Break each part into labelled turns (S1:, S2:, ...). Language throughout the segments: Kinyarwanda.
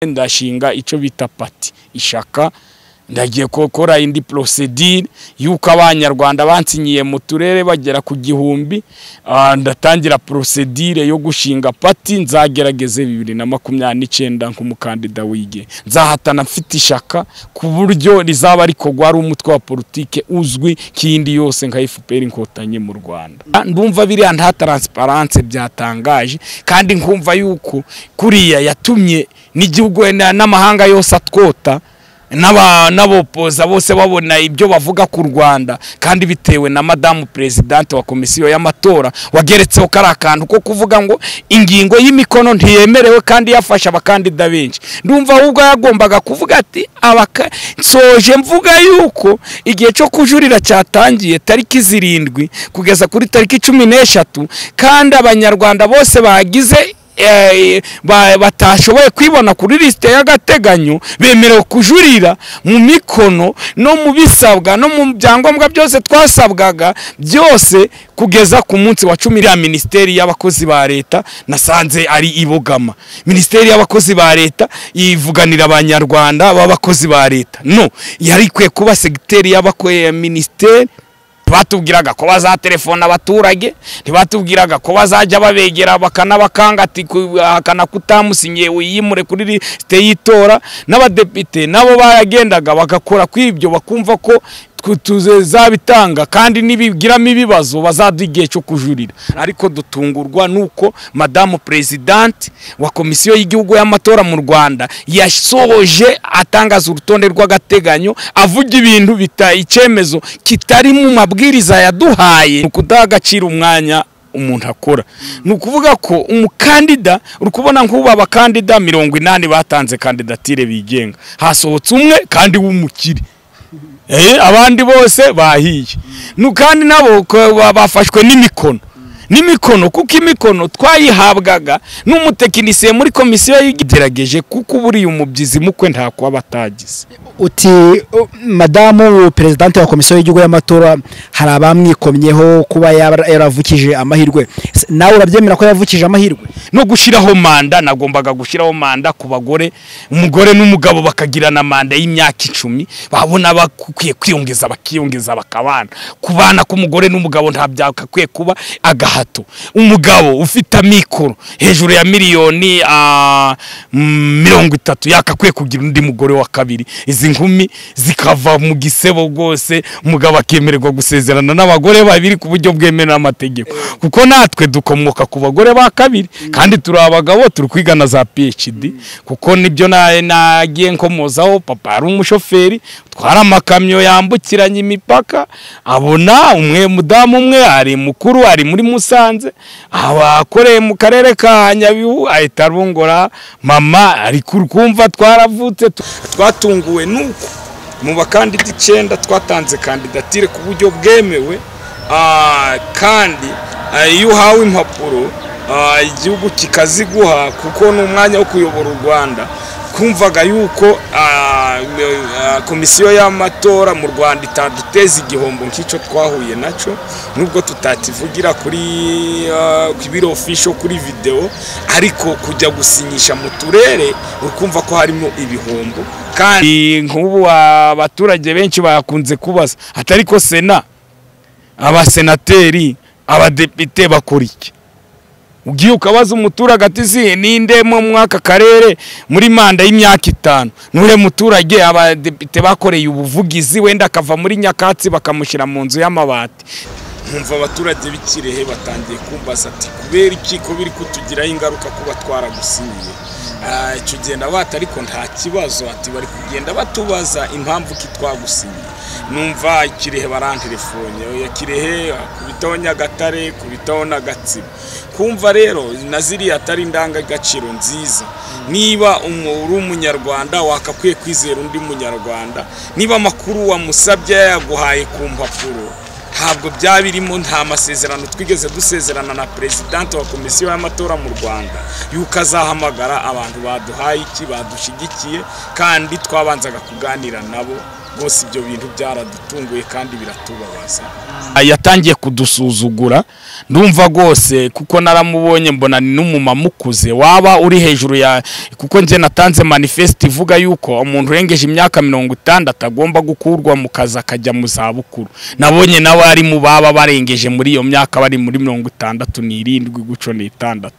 S1: ndashinga ico bita pati ishaka ndagiye kokora indi procedure yuko abanyarwanda bansinyiye mu turere bagera ku gihumbi ndatangira procedure yo gushinga pati nzagerageze 2029 nk'umukandida wige nzahatana mfite ishaka ku buryo rizaba ariko gwari umutwe wa politike uzwi kindi yose nka FPR inkotanye mu Rwanda ndumva biri nta transparence byatangaje kandi nkumva yuko kuriya yatumye n'igihugu n'amahanga yose atwota n'abopoza bose babona ibyo bavuga ku Rwanda kandi bitewe na Madame Presidente wa komisiyo y'amatora wageretseho karakantu ko kuvuga ngo ingingo y'imikono ntiyemerewe kandi yafasha abakandida benshi ndumva ahubwo yagombaga kuvuga ati soje mvuga yuko igihe cyo kujurira cyatangiye tariki 7 kugeza kuri tariki 13 kandi abanyarwanda bose bagize batashoboye kwibona kuri liste y'agateganyo bemerewe kujurira mu mikono no mu bisabwa no mu byangombwa byose twasabwaga byose kugeza ku munsi wa 10 ya Ministeri y'abakozi ba leta nasanze ari ibogama Ministeri y'abakozi ba leta ivuganira abanyarwanda b'abakozi ba leta no yari kwe kuba secretary y'abakoye ya Ministeri batubwiraga ko bazatelefona abaturage ntibatubwiraga ko bazajya babegera bakanabakanga ati hakana kutamusinye uyimure kuri liste yitora n'abadepite nabo bayagendaga bagakora kwibyo bakumva ko tuzabitanga kandi nibigiramo ibibazo bazadugiye cyo kujurira ariko dutungurwa nuko Madame Presidente wa komisiyo y'igihugu y'amatora mu Rwanda yasoje atangaza urutonde rw'agateganyo avuga ibintu bitayicemezo kitari mu mabwiriza yaduhaye kudagacira umwanya umuntu akora nukuvuga ko umukandida urukubona nk'ubu abakandida 80 batanze kandidatire bigenga hasohotse umwe kandi w'umukiri abandi bose bahiye kandi nabo bafashwe n'imikono kuko imikono twayihabwaga n'umutekinisiye muri komisiyo y'igerageje kuko buri umubyizi mukwe nta kwa batagize
S2: uti Madame Presidente wa komisiyo y'igihugu y'amatora hari abamwikomyeho kuba yaravukije amahirwe nawe urabyemera ko yavukije amahirwe
S1: no gushiraho manda nagombaga gushiraho manda ku bagore umugore n'umugabo bakagirana manda y'imyaka 10 babona bakwiye kwiyongeza bakiyongeza bakabana kubana k'umugore n'umugabo nta byakakwiye kuba agahato umugabo ufite mikoro hejuru ya miliyoni 30 yakakwiye kugira undi mugore wa kabiri izi nkumi zikava mu gisebo rwose umugabo akemererwa gusezerana n'abagore babiri ku buryo bwemewe n'amategeko kuko natwe dukomoka ku bagore ba kabiri kandi turi abagabo turi kwigana za PhD kuko nibyo nagiye nkomozaho papa ari umushoferi twara amakamyo yambukiranye imipaka abona umwe mudamu umwe ari mukuru ari muri Musanze abakoreye mu karere ka Nyabihu ahita arongora mama ari kumva twaravutse twatunguwe nuko mu bakandida 9 twatanze kandidatire ku buryo bwemewe kandi iyo uhawe impapuro igihugu kikaziguha kuko n'umwanya wo kuyobora u Rwanda kumvaga yuko komisiyo y'amatora mu Rwanda itaduteza igihombo nk'icyo twahuye naco nubwo tutativugira kuri biro official kuri video ariko kujya gusinyisha mu turere ukumva ko harimo ibihombo kandi nk'ubu abaturage benshi bakunze kubaza atari ko sena abasenateri abadepite bakora iki ugiye ukabaza umuturage ati ninde mu mwaka karere muri manda y'imyaka 5 nure muturage abadepite bakoreye ubuvugizi wenda akava muri Nyakatsi bakamushira mu nzu y'amabati nkumva abaturage bikirehe batangiye kumbaza ati kubera iki ko biri kutugiraho ingaruka kuba twaragusinyiye icyo genda bata ariko nta kibazo ati bari kugenda batubaza impamvu kitwagusinyiye numva ikirehe barantelefone ya kirehe kubitaho Nyagatare kubitaho na Gatsibo kumva rero naziri atari ndanga gaciro nziza niba uri umunyarwanda wakakwiye kwizera undi munyarwanda niba makuru wamusabye yaguhaye ku mpapuro ntabwo byabirimo nta masezerano twigeze dusezerana na Presidente wa komisiyo y'amatora mu Rwanda yuko azahamagara abantu baduhaye iki badushigikiye kandi twabanzaga kuganira nabo rwose ibyo bintu byaradutunguye kandi biratubabaza. Yatangiye kudusuzugura ndumva rwose kuko naramubonye mbona ni n'umumama ukuze waba uri hejuru ya kuko nje natanze manifest ivuga yuko umuntu urengeje imyaka 60 agomba gukurwa mu kazi akajya mu zabukuru. Nabonye nawe ari mu baba barengeje muri iyo myaka bari muri 67 guco ni 6.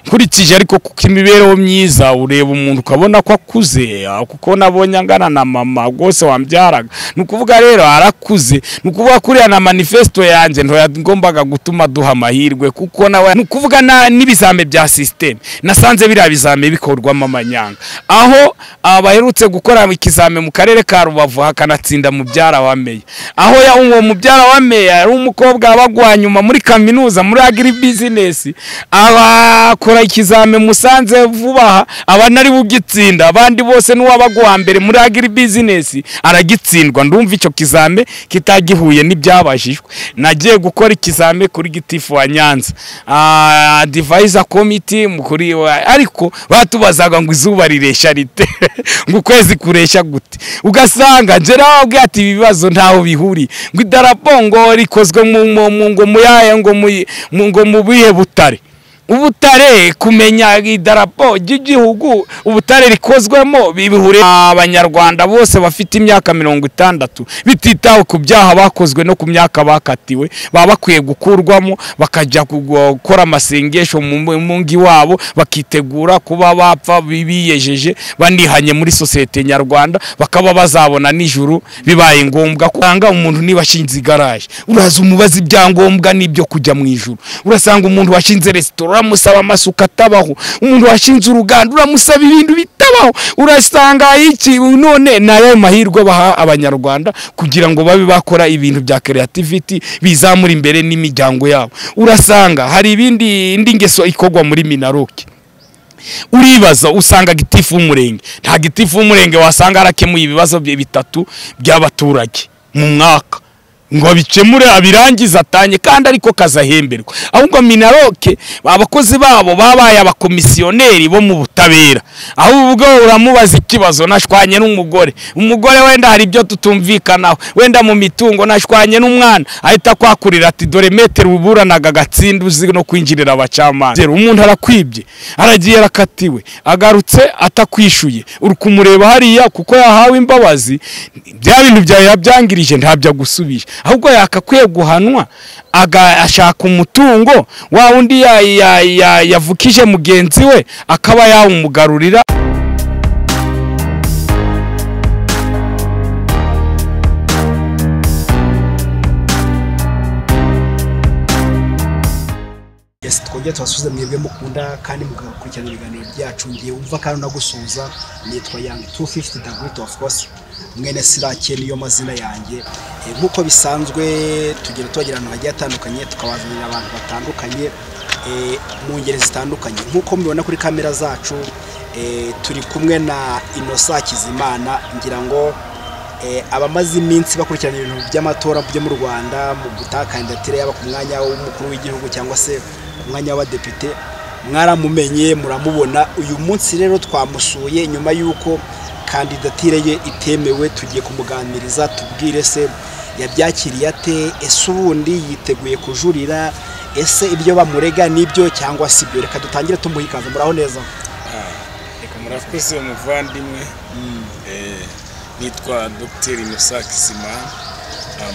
S1: Nkurikije ariko kuko imibereho myiza ureba umuntu ukabona ko akuze kuko nabonye angana na mama rwose wambyaraga. Nukuvuga rero arakuze nukuvuga kuri na manifesto yanjye nto yagombaga gutuma duha amahirwe kuko nawe nukuvuga n'ibizame bya system nasanze bira bizame bikorwamo amanyanga aho abaherutse gukora ikizame mu karere ka Rubavu hakanatsinda mu byara wa meya aho ya uwo mu byara wa meya ari umukobwa abagwanyuma muri kaminuza muri agri business abakora ikizame Musanze vuba abanari bugitsinda abandi bose n'uwabagwa mbere muri agri business aragitsindwa. Ndumva icyo kizame kitagihuye n'ibyabajijwe. Nagiye gukora ikizame kuri gitifu wa Nyanza advisor committee mukuri ariko batubazaga ngo izuba riresha rite ngo kwezi kuresha gute ugasanga njera ubwe ati ibibazo ntaho bihuri ngo idarapo ngo rikozwe ngo muyaye ngo mu bihe Butare ubutare kumenya idarapo ry'igihugu ubutare rikozwemo bibihure abanyarwanda bose bafite imyaka 60 bititaho ku byaha bakozwe no ku myaka bakatiwe baba bakwiye gukurwamo bakajya gukora amasengesho mu ngi wabo bakitegura kuba bapfa bibiyejeje banihanye muri societe nyarwanda bakaba bazabona nijuru bibaye ngombwa kuranga umuntu nibashinze igaraje uraza umubazi ibyangombwa nibyo kujya mu ijuru urasanga umuntu washinze restaurant uramusaba amasuka atabaho umuntu washinze uruganda uramusaba ibintu bitabaho urasanga iki none nayo mahirwe baha abanyarwanda kugira ngo babe bakora ibintu bya creativity bizamura imbere n'imiryango yabo. Urasanga hari indi ngeso ikogwa muri Minaroke uribaza usanga gitifu umurenge nta gitifu umurenge wasanga arakemuye ibibazo bitatu by'abaturage mu mwaka ngo bicemure abirangiza atanye kandi ariko kazahemberwa ahubwo Minaroke abakozi babo babaye abakomisiyoneri bo mu butabera aho ubwo uramubaza ikibazo nashwanye n'umugore wenda hari ibyo tutumvikanaho wenda mu mitungo nashwanye n'umwana ahita kwakurira ati dore metero uburanaga gatsinda uzi no kwinjirira abacamanza umuntu arakwibye aragiye rakatiwe agarutse atakwishuye uri kumureba hariya kuko yahawe imbabazi bya bintu byangirije ntabyo gusubisha ahubwo yakakwiye guhanwa ashaka umutungo wa undi yavukije mugenzi we akaba yawumugarurira.
S2: Yes, twongeye twasuze mwebwe mukunda kandi mugakurikirana ibiganiro byacu ngiye umva kandi nagusuza nitwa Young 250 the great of course mwene Sirake niyo mazina yanjye nkuko bisanzwe tugirana hagiye atandukanye tukabazanira abantu batandukanye mu ngeri zitandukanye nkuko mubibona kuri kamera zacu turi kumwe na Innocent Kizimana ngira ngo abamaze iminsi bakurikirana ibintu by'amatora byo mu Rwanda mu gutakandidatire yaba ku mwanya w'umukuru w'igihugu cyangwa se umwanya wa depite mwaramumenye muramubona uyu munsi rero twamusuye nyuma yuko kandidatire ye itemewe tugiye kumuganiriza tubwire se yabyakiriye ate ese ubundi yiteguye kujurira ese ibyo bamurega nibyo cyangwa si byo reka dutangire tumuhikaza muraho neza
S1: reka murakoze umuvandimwe nitwa Dr Innocent Kizimana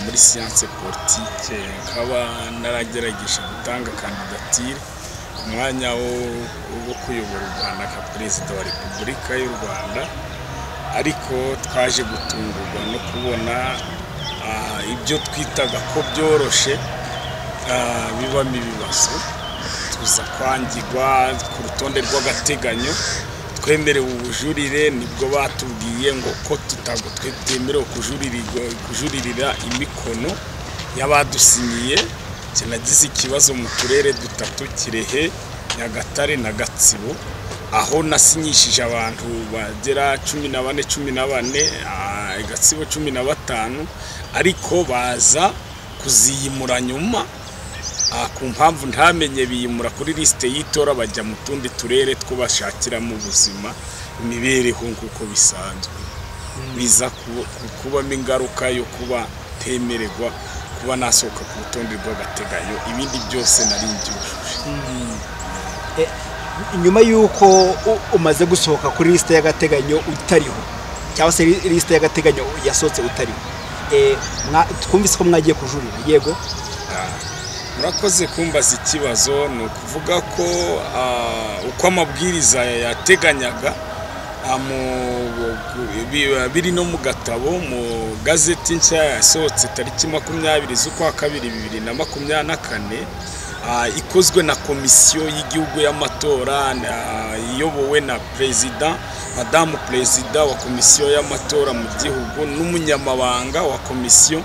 S1: muri science politique nkaba naragerageje gutanga kandidatire ku mwanya wo kuyobora u Rwanda nka Perezida wa Repubulika y'u Rwanda ariko twaje gutungurwa no kubona ibyo twitaga ko byoroshe bibamo ibibazo tuza kwangirwa ku rutonde rw'agateganyo twemerewe ubujurire nibwo batubwiye ngo ko twemerewe kujuririra imikono y'abadusinyiye kinagize ikibazo mu turere dutatu Kirehe Nyagatare na Gatsibo aho nasinyishije abantu bagera 14 Gatsibo 15 ariko baza kuziyimura nyuma ku mpamvu ntamenye biyimura kuri liste y'itora bajya mu tundi turere twubashakira mu buzima imibereho nkuko bisanzwe biza kubamo ingaruka yo kuba temererwa kuba nasohoka ku rutonde rw'agateganyo, ibindi byose nari njyujuje.
S2: Nyuma y'uko umaze gusohoka kuri liste y'agateganyo utariho cyangwa se liste y'agateganyo yasohotse utariho, twumvise ko mwagiye kujurira, yego?
S1: Murakoze kumbaza ikibazo. Ni ukuvuga ko uko amabwiriza yateganyaga biri no mu gatabo mu gazeti nshya yasohotse tariki 20 z'ukwa kabiri 2024, ikozwe na komisiyo y'igihugu y'amatora iyobowe na perezida, madamu perezida wa komisiyo y'amatora mu gihugu n'umunyamabanga wa komisiyo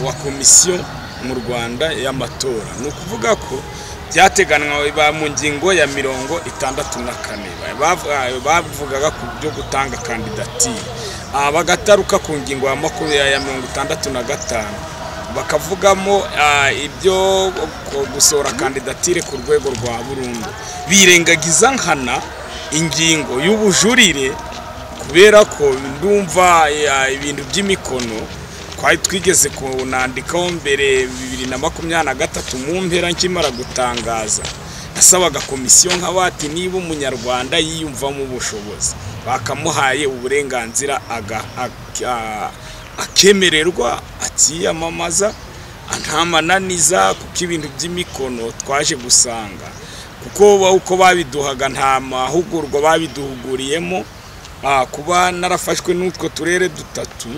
S1: wa komisiyo mu Rwanda y'amatora. Ni ukuvuga ko byateganwa mu ngingo ya 64 bavugaga ku byo gutanga kandidatire, bagataruka ku ngingo ya 65 bakavugamo ibyo gusohora kandidatire ku rwego rwa burundu, birengagiza nkana ingingo y'ubujurire, kubera ko ndumva ibintu by'imikono twari twigeze kunandikaho mbere 2023 mu mpera nkimara gutangaza, nasabaga komisiyo nk'abati niba umunyarwanda yiyumvamo ubushobozi bakamuhaye uburenganzira akemererwa akiyamamaza nta mananiza, kuko ibintu by'imikono twaje gusanga kuko uko babiduhaga nta mahugurwa babiduhuguriyemo, kuba narafashwe n'utwo turere dutatu,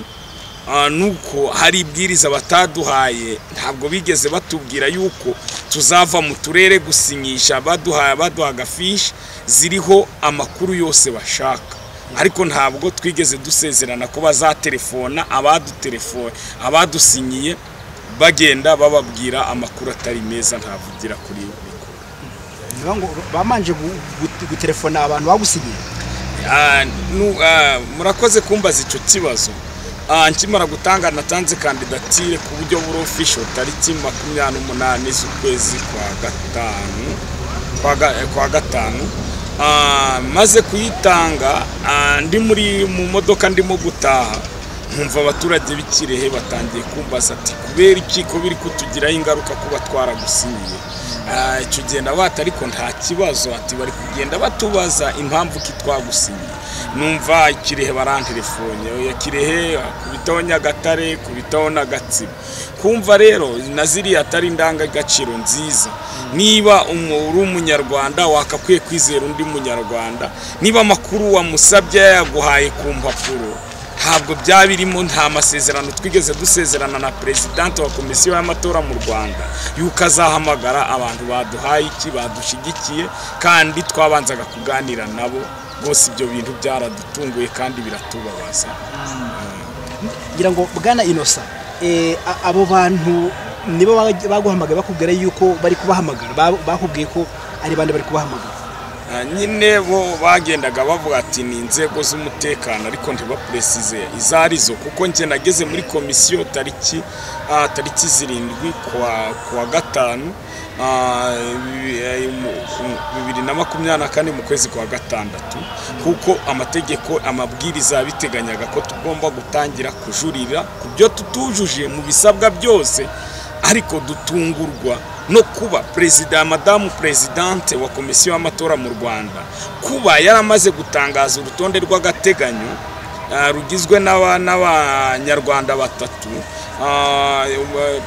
S1: nuko hari ibwiriza bataduhaye, ntabwo bigeze batubwira yuko tuzava mu turere gusinyisha, baduhaga fishi ziriho amakuru yose bashaka, ariko ntabwo twigeze dusezerana ko bazatelefona abadusinyiye bagenda bababwira amakuru atari meza, ntavugira kuri
S2: ngo bamanje gutelefona abantu bagusinyiye.
S1: Murakoze kumbaza icyo kibazo. Nkimara gutanga natanze kandidatire ku buryo buri official tariki 28 z'ukwezi kwa gatanu, maze kuyitanga ndi mu modoka ndimo gutaha, nkumva abaturage b'ikirehe batangiye kumbaza ati kubera iki ko biri kutugiraho ingaruka kuba twaragusinyiye. Icyo genda bata ariko nta kibazo, ati bari kugenda batubaza impamvu ki twagusinyiye. Numva ikirehe barantelefone, ya Kirehe kubitaho Nyagatare, kubitaho na Gatsibo. Kumva rero naziri atari indangagaciro nziza. Niba uri umunyarwanda wakakwiye kwizera undi munyarwanda, niba amakuru wamusabye yaguhaye ku mpapuro, ntabwo byabirimo, nta masezerano twigeze dusezerana na presidente wa komisiyo y'amatora mu Rwanda yuko azahamagara abantu baduhaye iki, badushigikiye, kandi twabanzaga kuganira nabo. Bose ibyo bintu byaradutunguye kandi biratubabaza.
S2: Ngira ngo Bwana Innocent, abo bantu nibo baguhamagaye bakubwira yuko bari kubahamagara, bakubwiye ko ari bande bari kubahamagara?
S1: Nyine bo bagendaga bavuga ati ni inzego z'umutekano, ariko ntibapresize izarizo, kuko nje nageze muri komisiyo tariki 7 kwa gatanu 2024 mu kwezi kwa gatandatu, kuko amategeko amabwiriza biteganyaga ko tugomba gutangira kujurira ku byo tutujuje mu bisabwa byose, ariko dutungurwa no kuba perezida madamu presidente wa komisiyo y'amatora mu Rwanda kuba yaramaze gutangaza urutonde rw'agateganyo rugizwe n'abanyarwanda batatu,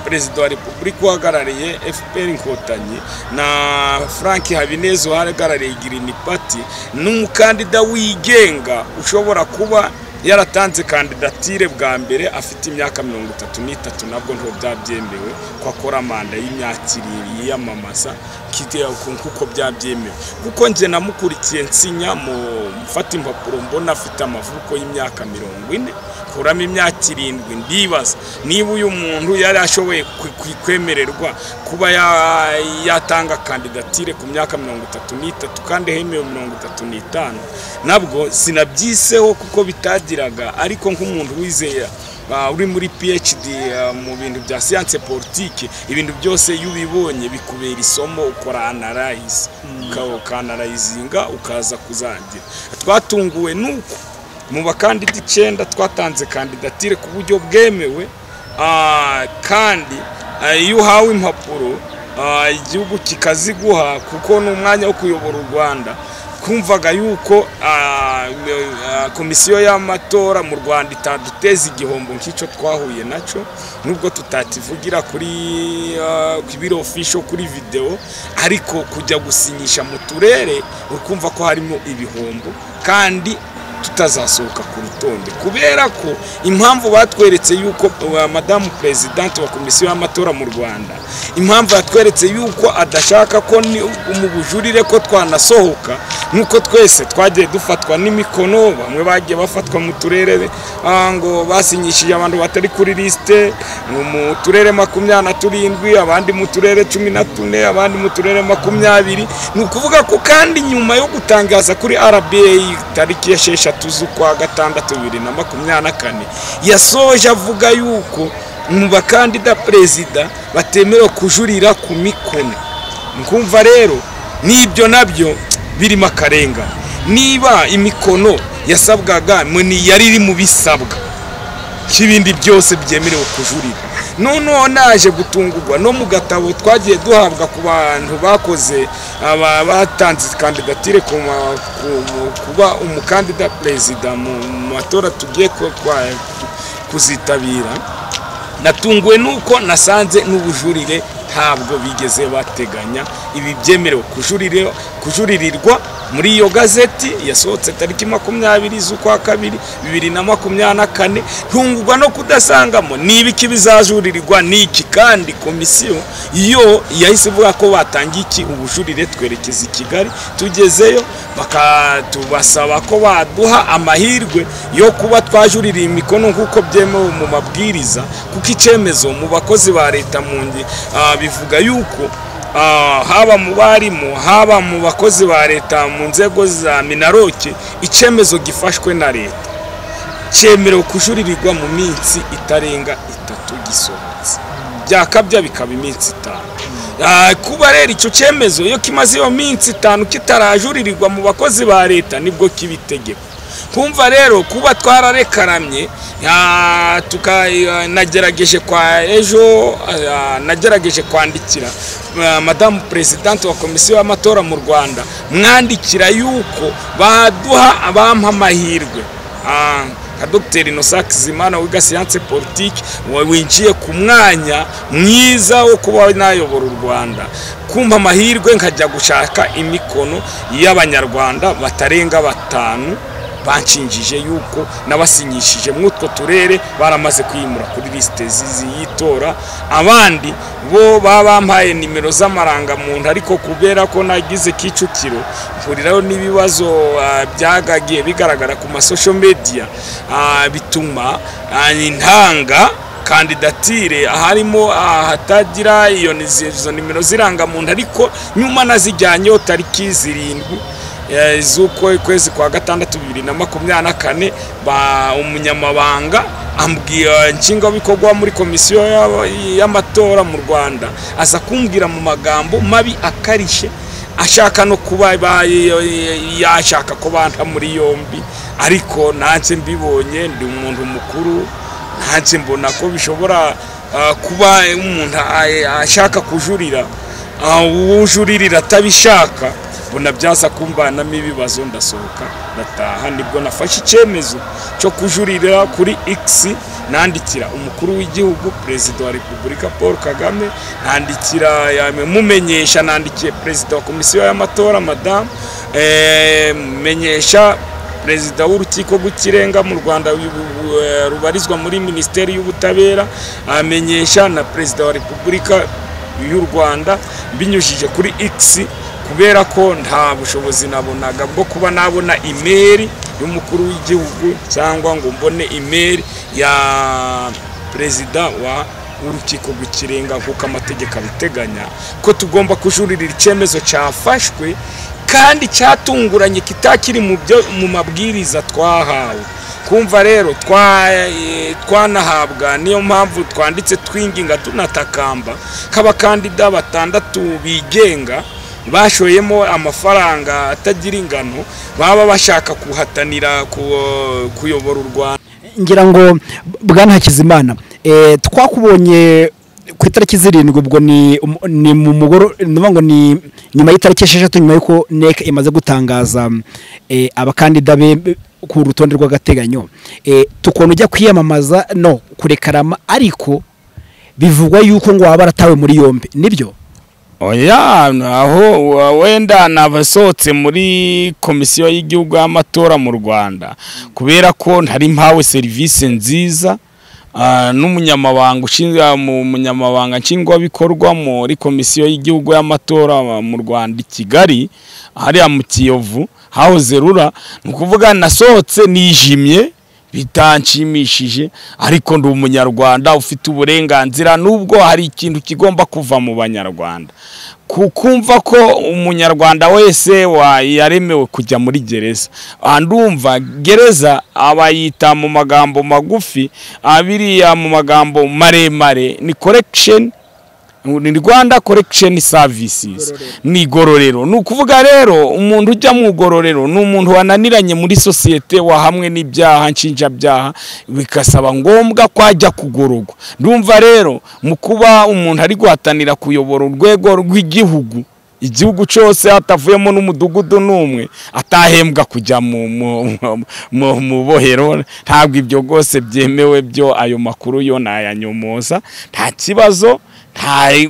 S1: perezida wa repubulika uhagarariye FPR Inkotanyi na Frank Habineza uhagarariye Green Party, n'umukandida wigenga ushobora kuba yaratanze kandidatire bwa mbere afite imyaka 33, nabwo nto byabyemewe ko akora manda y'imyaka 2 yiyamamaza kuko byabyemewe, kuko nje namukurikiye nsinya mu mfata impapuro mbona afite amavuko y'imyaka 40 kuramo imyaka 7. Ndibaza niba uyu muntu yari ashoboye kwemererwa kuba yatanga kandidatire ku myaka 33 kandi hemewe 35, nabwo sinabyiseho kuko bitagiraga, ariko nk'umuntu wizeye uri muri PhD mu bintu bya science politique, ibintu byose yubibonye bikubera isomo, ukora analyze ukanalyzinga ukaza kuzangira. Twatunguwe nuko mu bakandida 9 twatanze kandidatire ku buryo bwemewe, kandi iyo uhawe impapuro igihugu kikaziguha kuko n'umwanya wo kuyobora u Rwanda, kumvaga yuko komisiyo y'amatora mu Rwanda itaduteza igihombo nk'icyo twahuye naco, nubwo tutativugira kuri biro official kuri video, ariko kujya gusinyisha mu turere ukumva ko harimo ibihombo kandi tutazasohoka ku rutonde, kubera ko impamvu batweretse yuko madamu president wa komisiyo y'amatora mu Rwanda, impamvu yatweretse yuko adashaka ko mu bujurire ko twanasohoka, nuko twese twagiye dufatwa n'imikono, bamwe bagiye bafatwa mu turere ngo basinyishije abantu batari kuri liste, mu turere 27, abandi mu turere 14, abandi mu turere 20. Nukuvuga ko kandi nyuma yo gutangaza kuri RBA tariki ya 6 z'ukwa gatandatu 2024 yasoje avuga yuko mu bakandida perezida batemerewe kujurira ku mikono. Nkumva rero nibyo nabyo birimo akarenga, niba imikono yasabwaga ni yari iri mu bisabwa kibindi byose byemerewe kujurira, none naje gutungurwa no mu gatabo twagiye duhabwa ku bantu bakoze batanze kandidatire kuba umukandida perezida mu matora tugiye kuzitabira. Natunguwe nuko nasanze n'ubujurire ntabwo bigeze bateganya ibi byemerewe kujuririrwa muri iyo gazeti yasohotse tariki 20 z'ukwa kabiri 2024. Ntungurwa no kudasangamo nibiki bizajuririrwa niki, kandi komisiyo iyo yahise ivuga ko batangiye iki ubujurire twerekeza i Kigali. Tugezeyo bakatubasaba ko baduha amahirwe yo kuba twajuririye imikono nk'uko byemewe mu mabwiriza, kuko icyemezo mu bakozi ba leta mundi bivuga yuko haba mu barimu haba mu bakozi ba leta mu nzego za minaroke, icyemezo gifashwe na leta cyemerewe kujuririrwa mu minsi itarenga 3 gisohotse, byakabya bikaba iminsi 5. Kuba rero icyo cyemezo iyo kimaze iyo minsi 5 kitarajuririrwa mu bakozi ba leta nibwo kibitegeko. Kumva rero kuba twararekaramye nagerageje nagerageje kwandikira madamu president wa komisiyo y'amatora mu Rwanda, mwandikira yuko baduha abampa amahirwe ka Dr. Innocent Kizimana wiga science politique winjiye ku mwanya mwiza wo kuba nayobora u Rwanda, kumpa amahirwe nkajya gushaka imikono y'abanyarwanda batarenga 5 bancinjije yuko nabasinyishije mwutwo turere baramaze kwimura kuri liste yitora. Abandi bo babampaye nimero z'amaranga muntu, ariko kubera ko nagize Kicukiro mfuriraho n'ibibazo byagagiye bigaragara ku social media, bituma intanga kandidatire harimo hatagira iyo nimero ziranga muntu, ariko nyuma nazijyanyeho tariki 7 z'uko kwezi kwa gatandatu 2024 umunyamabanga ambwiye nshinga bikorwa muri komisiyo y'amatora mu Rwanda aza kumbwira mu magambo mabi akarishe, ashaka no kuba yashaka ko banta muri yombi. Ariko nanjye mbibonye ndi umuntu mukuru, nanjye mbona ko bishobora kuba umuntu ashaka kujurira ujuririra atabishaka, bona byaza kumbanamo ibibazo ndasohoka ndataha. Nibwo nafashe icyemezo cyo kujurira kuri X, nandikira umukuru w'igihugu Perezida wa Repubulika Paul Kagame, nandikira mumenyesha, nandikiye Perezida wa komisiyo y'amatora madame, menyesha Perezida w'urukiko rw'ikirenga mu Rwanda rubarizwa muri Minisiteri y'Ubutabera, amenyesha na Perezida wa Repubulika y'u Rwanda binyujije kuri X, kubera ko nta bushobozi nabonaga bwo kuba nabona email y'umukuru w'igihugu cyangwa ngo mbone email ya Perezida w'urukiko rw'ikirenga kuko amategeko abiteganya ko tugomba kujuririra icyemezo cyafashwe kandi cyatunguranye kitakiri mu mabwiriza twahawe. Kumva rero twanahabwa, niyo mpamvu twanditse twinginga tunatakamba k'abakandida 6 bigenga bashoyemo amafaranga atagira ingano baba bashaka kuhatanira kuyobora u Rwanda.
S2: Ngira ngo Bwana Hakizimana twakubonye ku itariki 7 ubwo ni mu mugoro ngo ni nyuma y'itariki 6 nyuma yuko NEC imaze gutangaza abakandida be ku rutonde rw'agateganyo tukona ujya kwiyamamaza no kurekarama ariko bivugwa yuko ngo wabaratawe muri yombe nibyo?
S1: Oya, aho wenda nabasohotse muri komisiyo y'igihugu y'amatora mu Rwanda kubera ko ntari mpawe service nziza n'umunyamabanga ushinzwe mu munyamabanga nshingwabikorwa muri komisiyo y'igihugu y'amatora mu Rwanda i Kigali hariya mu Kiyovu hahoze Rura. Nukuvuga nasohotse nijimye bitanshimishije ariko ndi umunyarwanda ufite uburenganzira nubwo hari ikintu kigomba kuva mu banyarwanda kukumva ko umunyarwanda wese yaremewe kujya muri gereza. Andumva gereza abayita mu magambo magufi abiriya mu magambo maremare ni correction, ni Rwanda Correction Services, ni gororero. Nukuvuga rero umuntu ujya mu gororero n'umuntu wananiranye muri societe wa hamwe n'ibyaha nshinja byaha bikasaba ngombwa kwajya kugorogwa. Ndumva rero mu kuba umuntu ari guhatanira kuyobora urwego rw'igihugu igihugu cyose atavuyemo n'umudugudu n'umwe atahembwa kujya mu bohero, ntabwo ibyo gose byemewe byo ayo makuru yo nayanyomoza nta kibazo.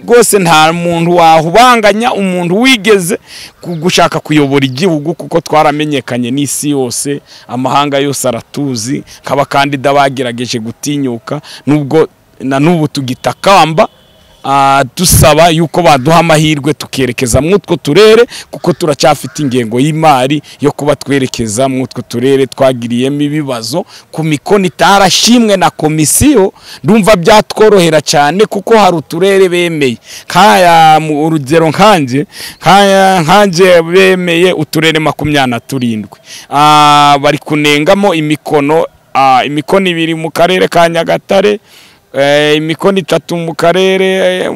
S1: Gose nta muntu wahubanganya umuntu wigeze gushaka kuyobora igihugu kuko twaramenyekanye n'isi yose, amahanga yose aratuzi nk'abakandida bagerageje gutinyuka nubwo na nubu tugitakamba dusaba yuko baduha amahirwe tukerekeza mu utwo turere kuko turacyafite ingengo y'imari yo kuba twerekeza mu utwo turere twagiriyemo ibibazo ku mikono itarashimwe na komisiyo. Ndumva byatworohera cyane kuko hari uturere bemeye kaya mu urugero nkanje bemeye uturere 27 bari kunengamo imikono 2 mu karere ka Nyagatare, imikono 3 mu karere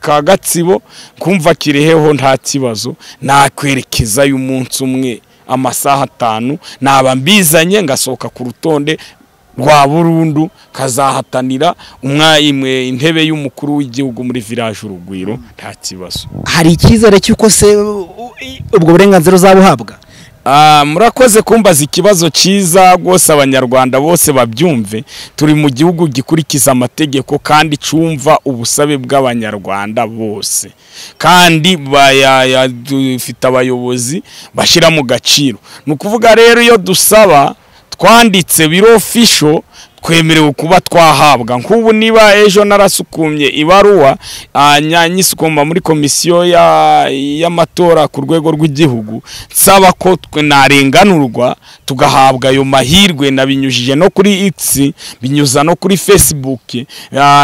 S1: ka Gatsibo. Kumva Kireheho nta kibazo nakwerekeza y'umunsi umwe amasaha 5 naba mbizanye ngasohoka ku rutonde rwa burundu kazahatanira umwayimwe intebe y'umukuru w'igihugu muri village Urugwiro nta kibazo.
S2: Hari ikizere cyuko se ubwo burenganzira uzabuhabwa?
S1: Murakoze kumbaza ikibazo cyiza rwose abanyarwanda bose babyumve. Turi mu gihugu gikurikiza amategeko kandi cumva ubusabe bw'abanyarwanda bose kandi dufite abayobozi bashira mu gaciro. Nukuvuga rero iyo dusaba twanditse biro official twemerewe kuba twahabwa. Nk'ubu niba ejo narasukumye ibaruwa nyanyisukoma muri komisiyo y'amatora ku rwego rw'igihugu saba ko narenganurwa tugahabwa ayo mahirwe, nabinyujije no kuri X binyuza no kuri Facebook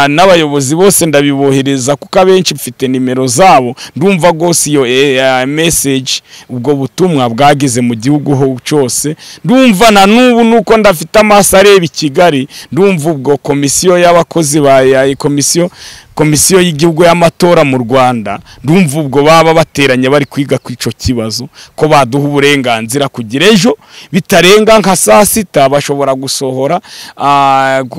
S1: n'abayobozi bose ndabibohereza kuko abenshi mfite nimero zabo. Ndumva gose iyo message ubwo butumwa bwageze mu gihugu ho cyose. Ndumva na nubu nuko ndafite amaso areba i Kigali. Ndumva ubwo komisiyo y'abakozi ba komisiyo y'igihugu y'amatora mu Rwanda ndumva ubwo baba bateranye bari kwiga kwico kibazo ko baduha uburenganzira kugira ejo bitarenga nka saa 6 bashobora gusohora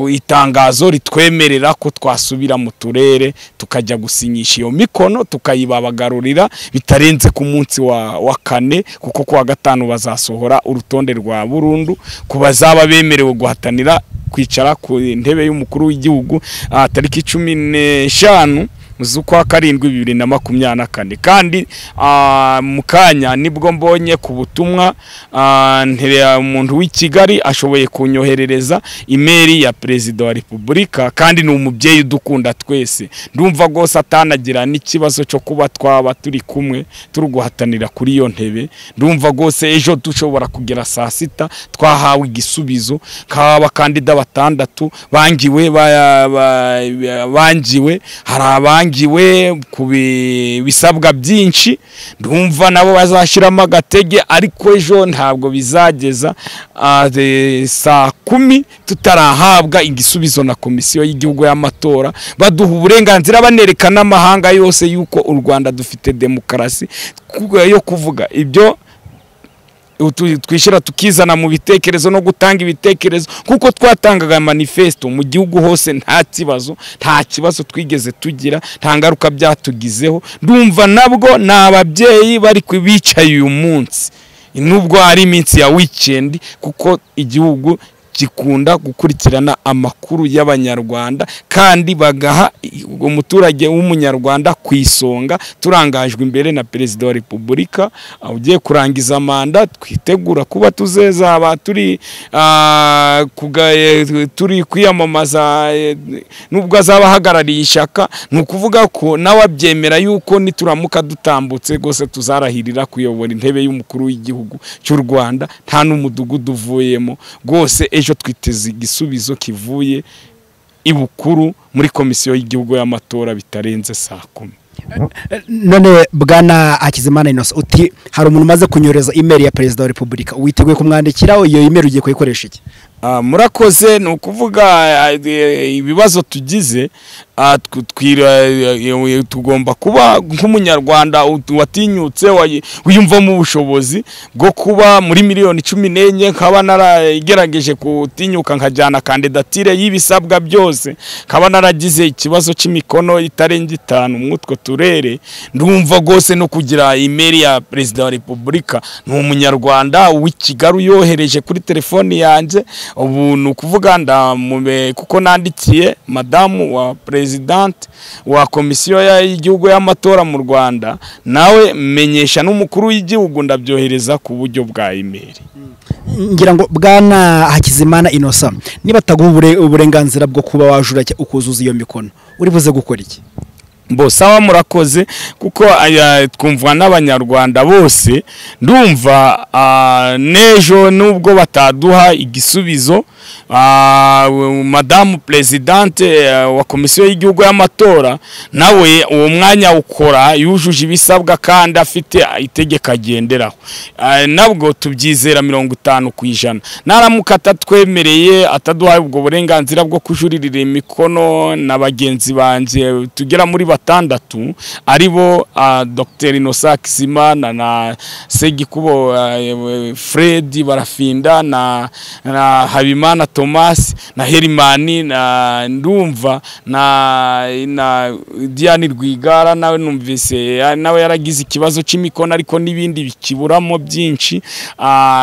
S1: itangazo ritwemerera ko twasubira mu turere tukajya gusinyisha iyo mikono tukayibabagarurira bitarenze ku munsi wa 4 kuko ku wa 5 bazasohora urutonde rwa burundu kubazaba bemerewe guhatanira kwicara ku ntebe y'umukuru w'igihugu tariki 15 z'ukwa 7 2024. kandi mukanya nibwo mbonye ku butumwa umuntu w'i Kigali ashoboye kunyoherereza email ya Perezida wa Repubulika kandi ni umubyeyi udukunda twese. Ndumva gose atanagira n'ikibazo cyo kuba twaba turi kumwe turi guhatanira kuri iyo ntebe. Ndumva gose ejo dushobora kugera saa 6 twahawe igisubizo k'abakandida 6 bangiwe hari bapangiwe ku bisabwa byinshi, ndumva nabo bazashiramo agatege, ariko ejo ntabwo bizageza saa 10 tutarahabwa igisubizo na komisiyo y'igihugu y'amatora, baduha uburenganzira banerekana amahanga yose yuko u Rwanda dufite demokarasi yo kuvuga ibyo twishira tukizana mu bitekerezo no gutanga ibitekerezo, kuko twatangaga manifesto mu gihugu hose nta kibazo twigeze tugira, nta ngaruka byatugizeho. Ndumva nabwo n'ababyeyi bari kwibicaye uyu munsi nubwo ari iminsi ya weekend, kuko igihugu gikunda gukurikirana amakuru y'abanyarwanda kandi bagaha umuturage w'umunyarwanda kwisonga. Turangajwe imbere na Perezida wa Repubulika ugiye kurangiza manda, twitegura kuba tuzezaba turi kwiyamamaza nubwo azabahagarariye ishaka. Nukuvuga ko nawabyemera yuko nituramuka dutambutse gose tuzarahirira kuyobora intebe y'umukuru w'igihugu cy'u Rwanda, nta n'umudugudu uvuyemo gose. Ejo twiteze igisubizo kivuye ibukuru muri komisiyo y'igihugu y'amatora bitarenze saa 10.
S2: None bwana Hakizimana Innocent, uti hari umuntu maze kunyoreza email ya Perezida wa Repubulika, witeguye kumwandikiraho iyo email ugiye kuyikoresha iki?
S1: Murakoze. Ni ukuvuga ibibazo tugize, tugomba kuba nk'umunyarwanda watinyutse wiyumva mu bushobozi bwo kuba muri miliyoni 14 nkaba naragerageje kutinyuka nkajyana kandidatire y'ibisabwa byose, nkaba naragize ikibazo cy'imikono itarenga 5 mwutwo turere. Ndumva gose no kugira email ya Perezida wa Repubulika ni umunyarwanda w'ikigaru yohereje kuri telefoni yanjye. Ubu nukuvuga kuko nandikiye madamu wa president wa komisiyo y'igihugu y'amatora mu Rwanda, nawe menyesha n'umukuru w'igihugu, ndabyohereza ku buryo bwa email.
S2: Ngira ngo bwana Hakizimana Innocent, niba taguha uburenganzira bwo kuba wajura ukuzuza iyo mikono, uri buze gukora iki?
S1: Sawa, murakoze, kuko twumvwa n'abanyarwanda bose. Ndumva nejo nubwo bataduha igisubizo, madamu presidente wa komisiyo y'igihugu y'amatora nawe uwo mwanya ukora yujuje ibisabwa kandi afite itegeko agenderaho. Nabwo tubyizera 50%. Naramuka atatwemereye, ataduhaye ubwo burenganzira bwo kujuririra imikono na bagenzi banje tugera muri 6 aribo Dr. Innocent Hakizimana na Segikubo Fred Barafinda na Habimana Thomas na Herimani na ndumva na Diane Rwigara, nawe numvise nawe yaragize ikibazo cy'imikono ariko nibindi bikiburamo byinshi.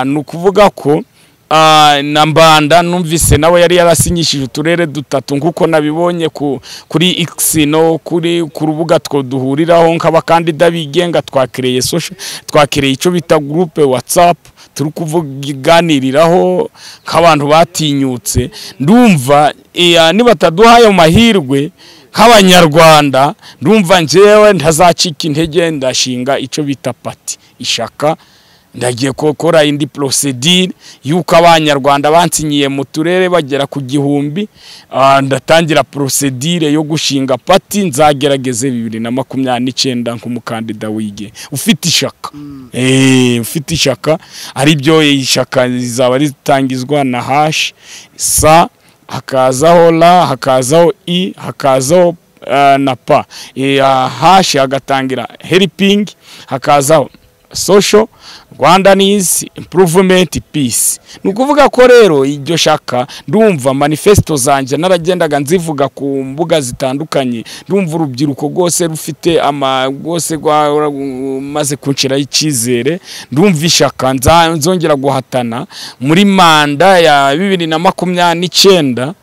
S1: Nukuvuga ko na Mbanda numvise nawe yari yarasinyishije uturere 3 nkuko nabibonye kuri X no ku rubuga two duhuriraho nk'abakandida bigenga. Twakereye ico bita groupe WhatsApp turi kuvuganiriraho nk'abantu batinyutse. Ndumva niba taduhaye amahirwe nk'abanyarwanda, ndumva njewe ntazacika intege, ndashinga ico bita parti ishaka. Ndagiye gukora indi procedure yuko abanyarwanda bansinyiye mu turere bagera ku 1000. Ndatangira procedure yo gushinga parti, nzagerageze 2029 nk'umukandida wige ufite ishaka. Ufite ishaka, ari byo ishaka rizaba ritangizwa na hash sa, hakazaho la, hakazaho i, hakazaho na pa. Hash agatangira helping, hakazaho social Rwandanese improvement peace. Nukuvuga ko rero iryo shaka, ndumva manifesto zanje naragendaga nzivuga ku mbuga zitandukanye. Ndumva urubyiruko rwose rufite rwose maze kunshira icyizere. Ndumva ishaka nzongera guhatana muri manda ya 2029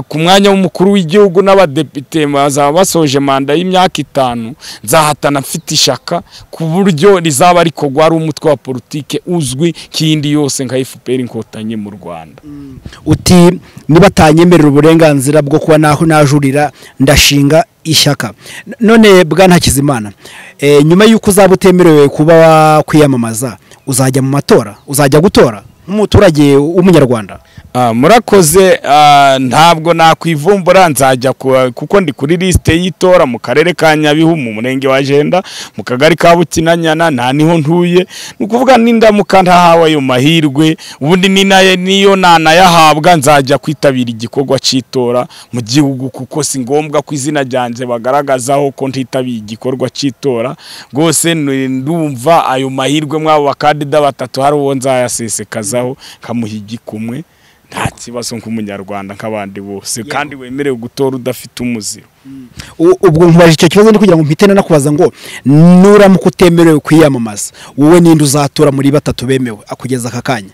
S1: ku mwanya w'umukuru w'igihugu n'abadepite bazaba basoje manda y'imyaka 5. Nzahatana mfite ishaka ku buryo rizaba ariko gwari umutwe wa politike uzwi kindi yose nka FPR Inkotanyi mu Rwanda.
S2: Uti niba tanyemerera uburenganzira bwo kuba naho najurira ndashinga ishaka. None bwana Hakizimana, nyuma yuko uzabutemerewe kuba kwiyamamaza, uzajya mu matora, uzajya gutora nk'umuturage w'umunyarwanda?
S1: murakoze ntabwo nakwivumbura nzajya kuko ndi kuri liste y'itora mu karere ka Nyabihu mu murenge wa Jenda mu kagari ka Bukinanyana nta niho ntuye nukuvuga nindamuka ntahawe ayo mahirwe ubundi niyo nanayahabwa nzajya kwitabira igikorwa cy'itora mu gihugu kuko si ngombwa ko izina ryanjye bagaragazaho ko ntitabiye igikorwa cy'itora rwose ndumva ayo mahirwe mwabo bakandida batatu hari uwo nzayasesekazaho kamuha igikumwe nta kibazo nk'umunyarwanda nk'abandi bose kandi wemerewe gutora udafite umuziro.
S2: Ubwo nkubaje icyo kibazo ndi kugira ngo mpite nakubaza ngo nuramuka utemerewe kwiyamamaza wowe ninde uzatora muri batatu bemewe akugeza aka kanya?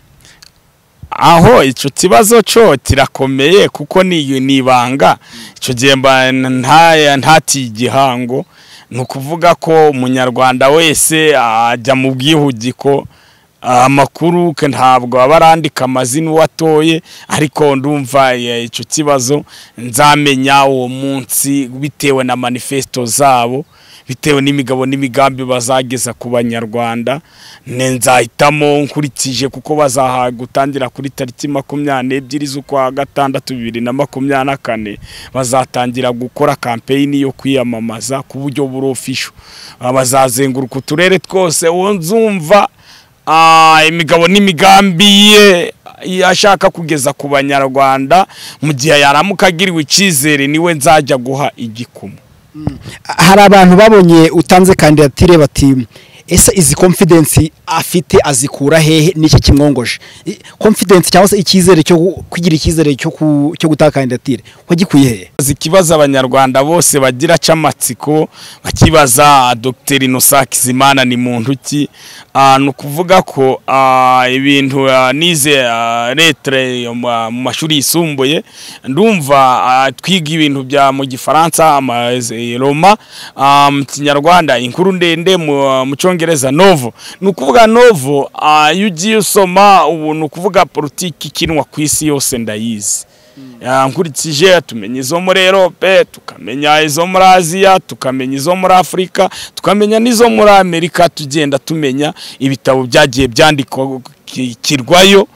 S1: Aho icyo kibazo cyo kirakomeye kuko ni ibanga icyo gihe ntatiye igihango ni ukuvuga ko umunyarwanda wese ajya mu bwihugiko amakuru ke ntabwo abarandika amazina watoye ariko ndumva icyo kibazo nzamenya uwo munsi bitewe na manifesto zabo bitewe n'imigabo n'imigambi bazageza ku banyarwanda nzahitamo nkurikije kuko bazaha gutangira kuri tariki 22 z'ukwa gatandatu 2024 bazatangira gukora campaign yo kwiyamamaza ku buryo burofisho bazazenguruka uturere twose wonzumva imigabo n'imigambi ashaka kugeza ku banyarwanda mu gihe yaramuka agiriwe icyizere niwe nzajya guha igikumu.
S2: Hari abantu babonye utanze kandidatire bati ese izi confidence afite azikura hehe n'iki kimwongoje confidence cyangwa se icyizere cyo kugira icyizere cyo gutaka kandidatire ko gikuye hehe?
S1: Zikibaza abanyarwanda bose bagira cyamatsiko bakibaza Dr Innocent Kizimana ni muntu ki no kuvuga ko ibintu nize lettre mu mashuri yisumbuye ndumva twiga ibintu bya mu gifaransa Roma mu kinyarwanda inkuru ndende mu cyongereza novo nukuvuga novo yugiye usoma ubu nukuvuga politiki kinwa kwisi yose ndayizi nkurikije tumenye izo muri Europe tukamenya izo muri Aziya tukamenya izo muri Afrika tukamenya nizo muri Amerika tugenda tumenya ibitabo byagiye byandikwa kirwayo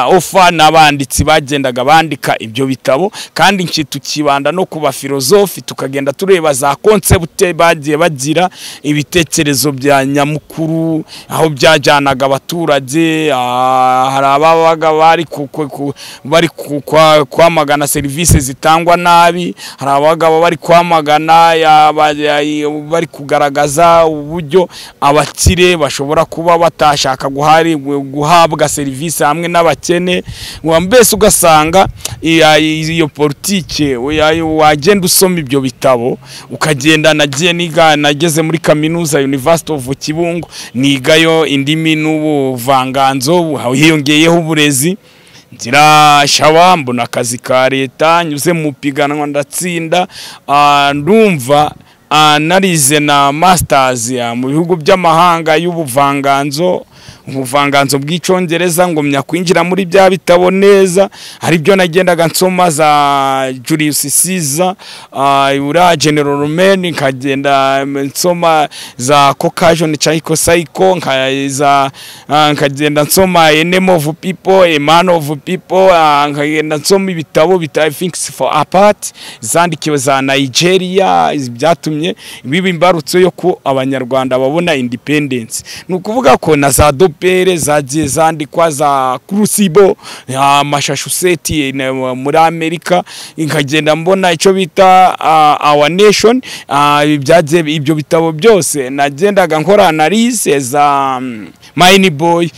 S1: ofa n'abanditsi bagendaga bandika ibyo bitabo kandi tukibanda no kuba filozofi tukagenda tureba za concept bagiye bagira ibitekerezo bya nyamukuru aho byajyanaga abaturage hari ababaga bari kwamagana service zitangwa nabi hari abagabo bari kwamagana bari kugaragaza uburyo abakire bashobora kuba batashaka guhabwa service hamwe n'abakene mbese ugasanga iyo politike wagenda usoma ibyo bitabo ukagenda nageze muri kaminuza University of Kibungo nigayo indimi n'ubuvanganzo hiyongeyeho uburezi ngira shawambo n'akazi ka leta nyuze mu piganwa ndatsinda ndumva narize na masters mu bihugu by'amahanga y'ubuvanganzo ubuvanganzo bw'icyongereza ngo mnya kwinjira muri bya bitabo neza hari byo nagendaga nsoma za Julius Caesar ura General Roman nkagenda nsoma za Caucasian Psycho nkagenda nsoma Enemy of People A Man of People nkagenda nsoma ibitabo bita Things for Apart zandikiwe za Nigeria byatumye bibi imbarutso yo ko abanyarwanda babona independence nukuvuga ko na za pere zagiye zandikwa za Crucible Massachusetts muri Amerika nkagenda mbona icyo bita Our Nation byagiye ibyo bitabo byose nagendaga nkora analyse za Mine Boy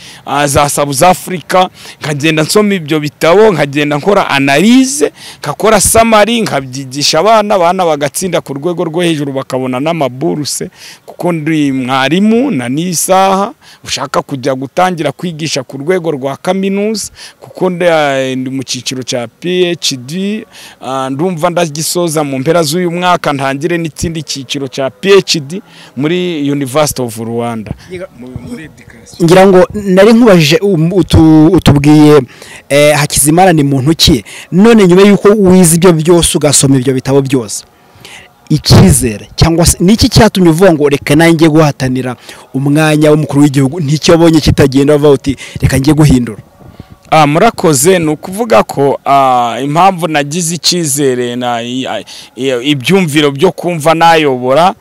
S1: za South Africa nkagenda nsoma ibyo bitabo nkagenda nkora analyse kakora summary nkabyigisha abana bagatsinda ku rwego rwo hejuru bakabona n'amaburuse kuko ndi mwarimu na nisaha ushaka kujya gutangira kwigisha ku rwego rwa kaminuza kuko ndi mu cyiciro cya PhD ndumva ndagisoza mu mpera z'uyu mwaka ntangire n'ikindi cyiciro cya PhD muri University of Rwanda muri education.
S2: Ngira ngo nari nkubajije utubwiye Hakizimana ni muntu ki none nyuma yuko wize ibyo byose ugasoma ibyo bitabo byose icyizere cyangwa se niki cyatumye uvuga ngo reka nanjye guhatanira umwanya w'umukuru w'igihugu nticyo abonye kitagenda bava uti reka ngiye guhindura?
S1: Murakoze ni ukuvuga ko impamvu nagize icyizere na ibyumviro byo kumva nayobora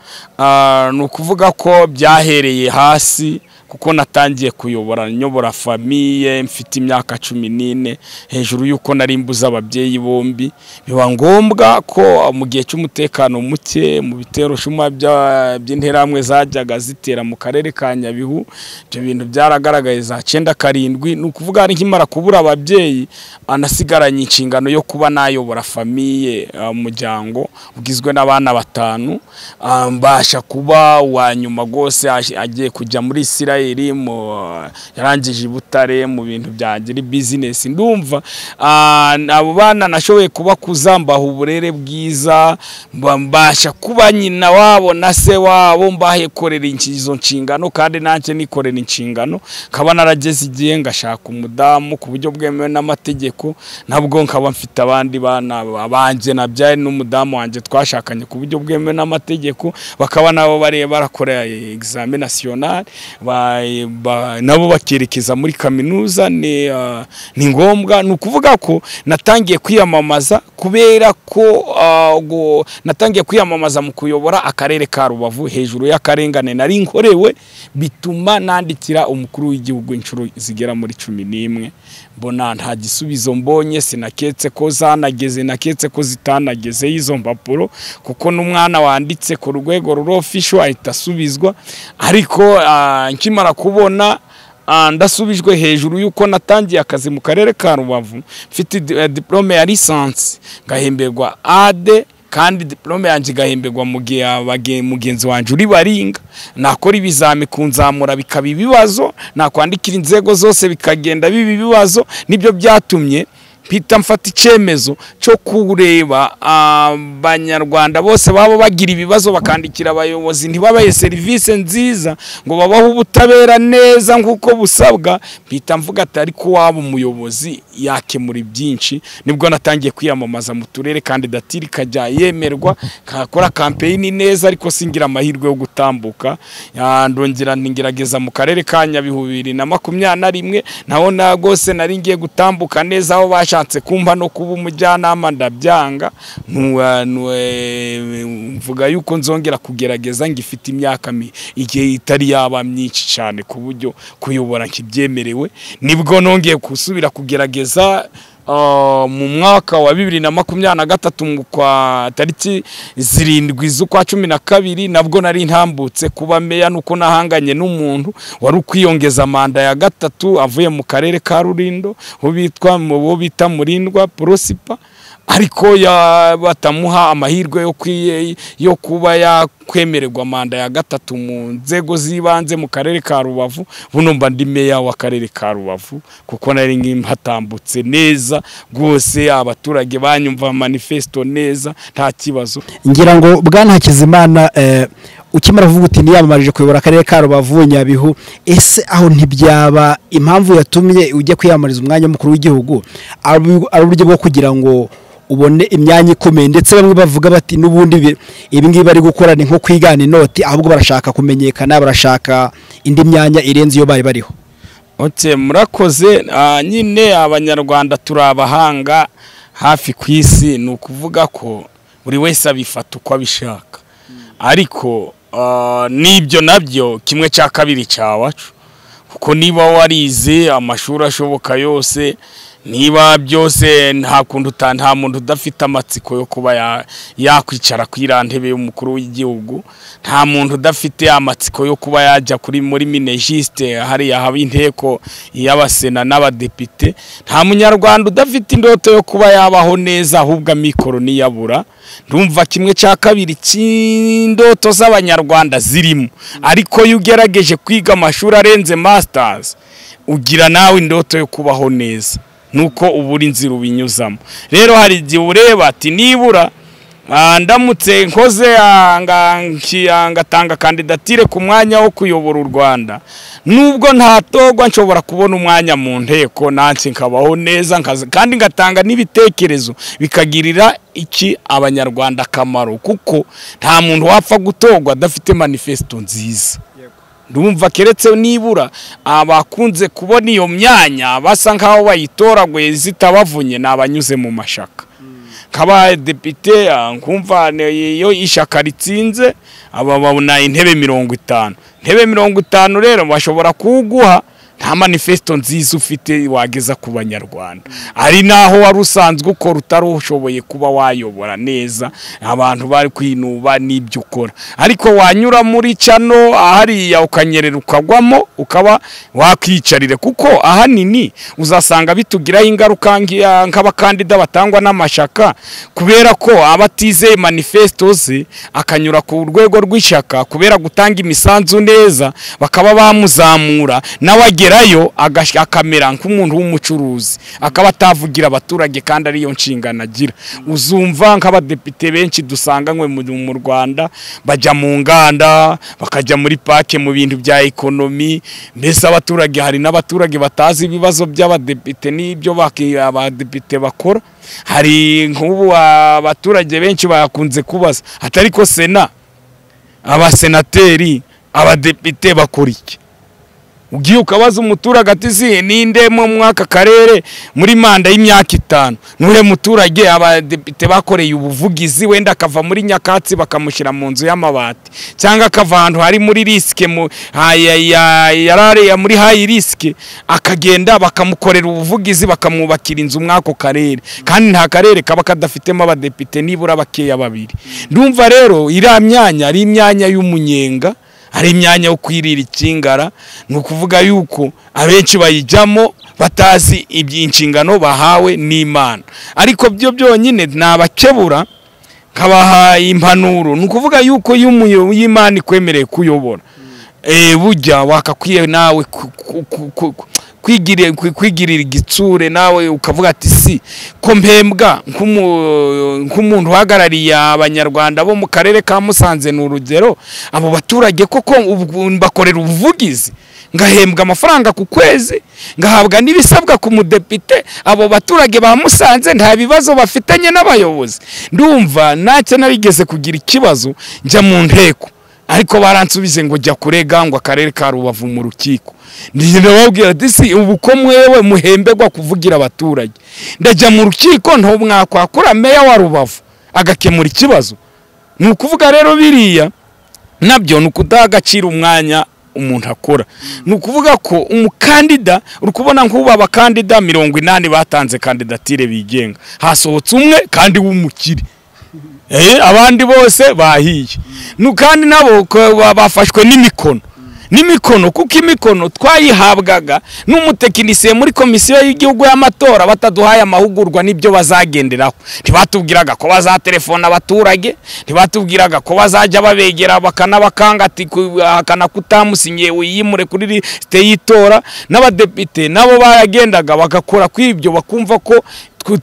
S1: ni ukuvuga ko byahereye hasi kuko natangiye kuyobora nyobora famiye mfite imyaka 14 hejuru yuko nari mbuza ababyeyi bombi biba ngombwa ko mu gihe cy'umutekano muke mu bitero shuma by'interamwe zajyaga zitera mu karere ka Nyabihu byo bintu byaragaragaye za 9-7 ni ukuvuga ari nkimara kubura ababyeyi anasigaranye inshingano yo kuba nayobora famiye umuryango ugizwe n'abana 5 mbasha kuba wa nyuma gose agiye kujya muri Isirayeli yarangije Butare mu bintu byangira business ndumva abo bana nashoboye kuba kuzambaho uburere bwiza mbasha kuba nyina wabo na se wabo mbahekorera izo nshingano kandi nanjye nikorera inshingano kaba narageze igihe ngashaka umudamu ku buryo bwemewe n'amategeko nabwo nkaba mfite abandi bana abanje nabyaye n'umudamu wanje twashakanye ku buryo bwemewe n'amategeko bakaba nabo barakora examen national nabo bakerekeza muri kaminuza ni ngombwa ni ukuvuga ko natangiye kwiyamamaza kubera ko natangiye kwiyamamaza mu kuyobora akarere ka Rubavu hejuru y'akarengane nari nkorewe bituma nandikira umukuru w'igihugu inshuro zigera muri 11 mbona nta gisubizo mbonye sinaketse ko zanageze naketse ko zitanageze izo mpapuro kuko n'umwana wanditse ku rwego rurofisho ahita asubizwa ariko nkimara kubona ndasubijwe hejuru yuko natangiye akazi mu karere ka Rubavu mfite diplome ya licence ngahemberwa AD kandi diplome yanjye gahemberwa mu gihe mugenzi wanje uri Baringa nakora ibizami kunzamura bikaba ibibazo nakwandikira inzego zose bikagenda bibi bibazo nibyo byatumye Pita mfata icemezo cyo kureba abanyarwanda bose babo bagira ibibazo bakandikira abayobozi ntibabaye service nziza ngo babaho ubutabera neza nkuko busabwa Pita mvuga atari ko wabo umuyobozi yakemura byinshi nibwo natangiye kwiyamamaza mu turere kandidatire kajya yemerwa kakora campaign neza ariko singira amahirwe yo gutambuka ndongera ningirageza mu karere ka Nyabihu 2021 naho nagose nari ngiye gutambuka neza aho bashatse kumpa no kuba umujyanama ndabyanga mvuga yuko nzongera kugerageza ngifite imyaka igihe itari yaba myinshi cyane ku buryo kuyobora nkibyemerewe nibwo nongeye kusubira kugerageza mu mwaka wa 2023 kwa tariki 7 z'ukwa 12 nabwo nari ntambutse kuba meya nuko nahanganye n'umuntu wari ukwiyongeza manda ya 3 avuye mu karere ka Rulindo bo bita Murindwa Prosipa ariko batamuha amahirwe yo kuba yakwemererwa manda ya 3 mu nzego zibanze mu karere ka Rubavu buno mba ndi meya wa karere ka Rubavu kuko nari ngimpatambutse neza gose abaturage banyumva manifesto neza nta kibazo
S2: ngira ngo bwana Hakizimana ukimara kuvuga uti niyamamarije kuyobora akarere ka Rubavu Nyabihu ese aho ntibyaba impamvu yatumye ujye kwiyamariza umwanya mukuru w'igihugu ari uburyo bwo kugira ngo ubone imyanya ikomeye ndetse bamwe bavuga bati nubundi ibi ngibi bari gukora ni nko kwigana inoti ahubwo barashaka kumenyekana barashaka indi myanya irenze iyo bari bariho
S1: murakoze nyine abanyarwanda turabahanga hafi kwisi ni ukuvuga ko buri wese abifata uko abishaka ariko nibyo nabyo kimwe cya kabiri cyawacu kuko niba warize amashuri ashoboka yose niba byose nta muntu udafite amatsiko yo kuba yakwicara kwirantebe y'umukuru w'igihugu nta muntu udafite amatsiko yo kuba yajya muri minejiste hariya haba inteko y'abasena n'abadepite nta munyarwanda udafite indoto yo kuba yabaho neza ahubwo amikoro niyabura ndumva kimwe cya kabiri cy'indoto z'abanyarwanda zirimo ariko iyo ugerageje kwiga amashuri arenze masters ugira nawe indoto yo kubaho neza nuko ubura inzira ubinyuzamo rero hari igihe ureba ati nibura ndamutse nkoze ngatanga kandidatire ku mwanya wo kuyobora u Rwanda nubwo ntatogwa nshobora kubona umwanya mu nteko nansi nkabaho neza kandi ngatanga n'ibitekerezo bikagirira iki abanyarwanda akamaro kuko nta muntu wapfa gutogwa adafite manifesto nziza ndumva keretse nibura abakunze kubona iyo myanya basa nkaho bayitoraguye zitabavunye nabanyuze mu mashaka kaba depite nkumva iyo ishaka ritsinze aba babona intebe 50 intebe 50 rero bashobora kuguha nta manifesto nziza ufite wageza ku banyarwanda ari naho wari usanzwe ukora utarushoboye kuba wayobora neza abantu bari kwinuba n'ibyo ukora ariko wanyura muri cano ahari ukanyerera ukagwamo ukaba wakicarire kuko ahanini uzasanga bitugiraho ingaruka nk'abakandida batangwa n'amashaka kubera ko abatizeye manifesto ze akanyura ku rwego rw'ishaka kubera gutanga imisanzu neza bakaba bamuzamura nawe rayo akamera nk'umuntu w'umucuruzi akaba atavugira abaturage kandi ari yo nshingano agira uzumva nk'abadepite benshi dusanganywe mu Rwanda bajya mu nganda bakajya muri parke mu bintu bya ekonomi mbese abaturage hari n'abaturage batazi ibibazo by'abadepite n'ibyo abadepite bakora hari nk'ubu abaturage benshi bakunze kubaza atari ko sena abasenateri abadepite bakora iki ugiye ukabaza umuturage ati si ninde mu mwaka karere muri manda y'imyaka 5 nure muturage abadepite bakoreye ubuvugizi wenda akava muri Nyakatsi bakamushira mu nzu y'amabati cyangwa akava ahantu hari muri riske mu yarare muri high risk akagenda bakamukorera ubuvugizi bakamwubakira inzu mwako karere kandi nta karere kaba kadafitemo abadepite nibura bakeya babiri ndumva rero ira myanya ari imyanya y'umunyenga hari imyanya yo kwirira ikingara nukuvuga yuko abenshi bayijamo batazi ibyinshingano bahawe n'Imana ariko byo byonyine nabakebura kabaha impanuro nukuvuga yuko y'Imana ikwemereye kuyobora bujya wakakwiye nawe kwigirira igitsure nawe ukavuga ati si ko mpembwa nk'umuntu uhagarariye abanyarwanda bo mu karere ka Musanze n'urugero abo baturage koko bakorera ubuvugizi ngahembwa amafaranga ku kwezi ngahabwa n'ibisabwa ku mudepite abo baturage ba Musanze nta bibazo bafitanye n'abayobozi ndumva nacyo nabigeze kugira ikibazo njya mu nteko ariko baransubize ngo jya kurega ngo akarere ka Rubavu mu rukiko ndinde wabwira ati si ubu ko mwewe muhembegwa kuvugira abaturage ndajya mu rukiko nto mwakwakura meya wa Rubavu agakemura ikibazo nukuvuga rero biriya nabyo nukudagacira umwanya umuntu akora nukuvuga ko umukandida urukubona nk'uba abakandida 80 batanze kandidatire bigenga hasohotse umwe kandi w'umukiri abandi bose bahiye kandi nabo bafashwe n'imikono kuko imikono twayihabwaga n'umutekinisiye muri komisiyo y'igihugu y'amatora bataduhaye amahugurwa n'ibyo bazagenderaho ntibatubwiraga ko bazatelefona abaturage ntibatubwiraga ko bazajya babegera bakanabakanga ati hakana kutamusinye uyimure kuri liste y'itora n'abadepite nabo bayagendaga bagakora kw'ibyo bakumva ko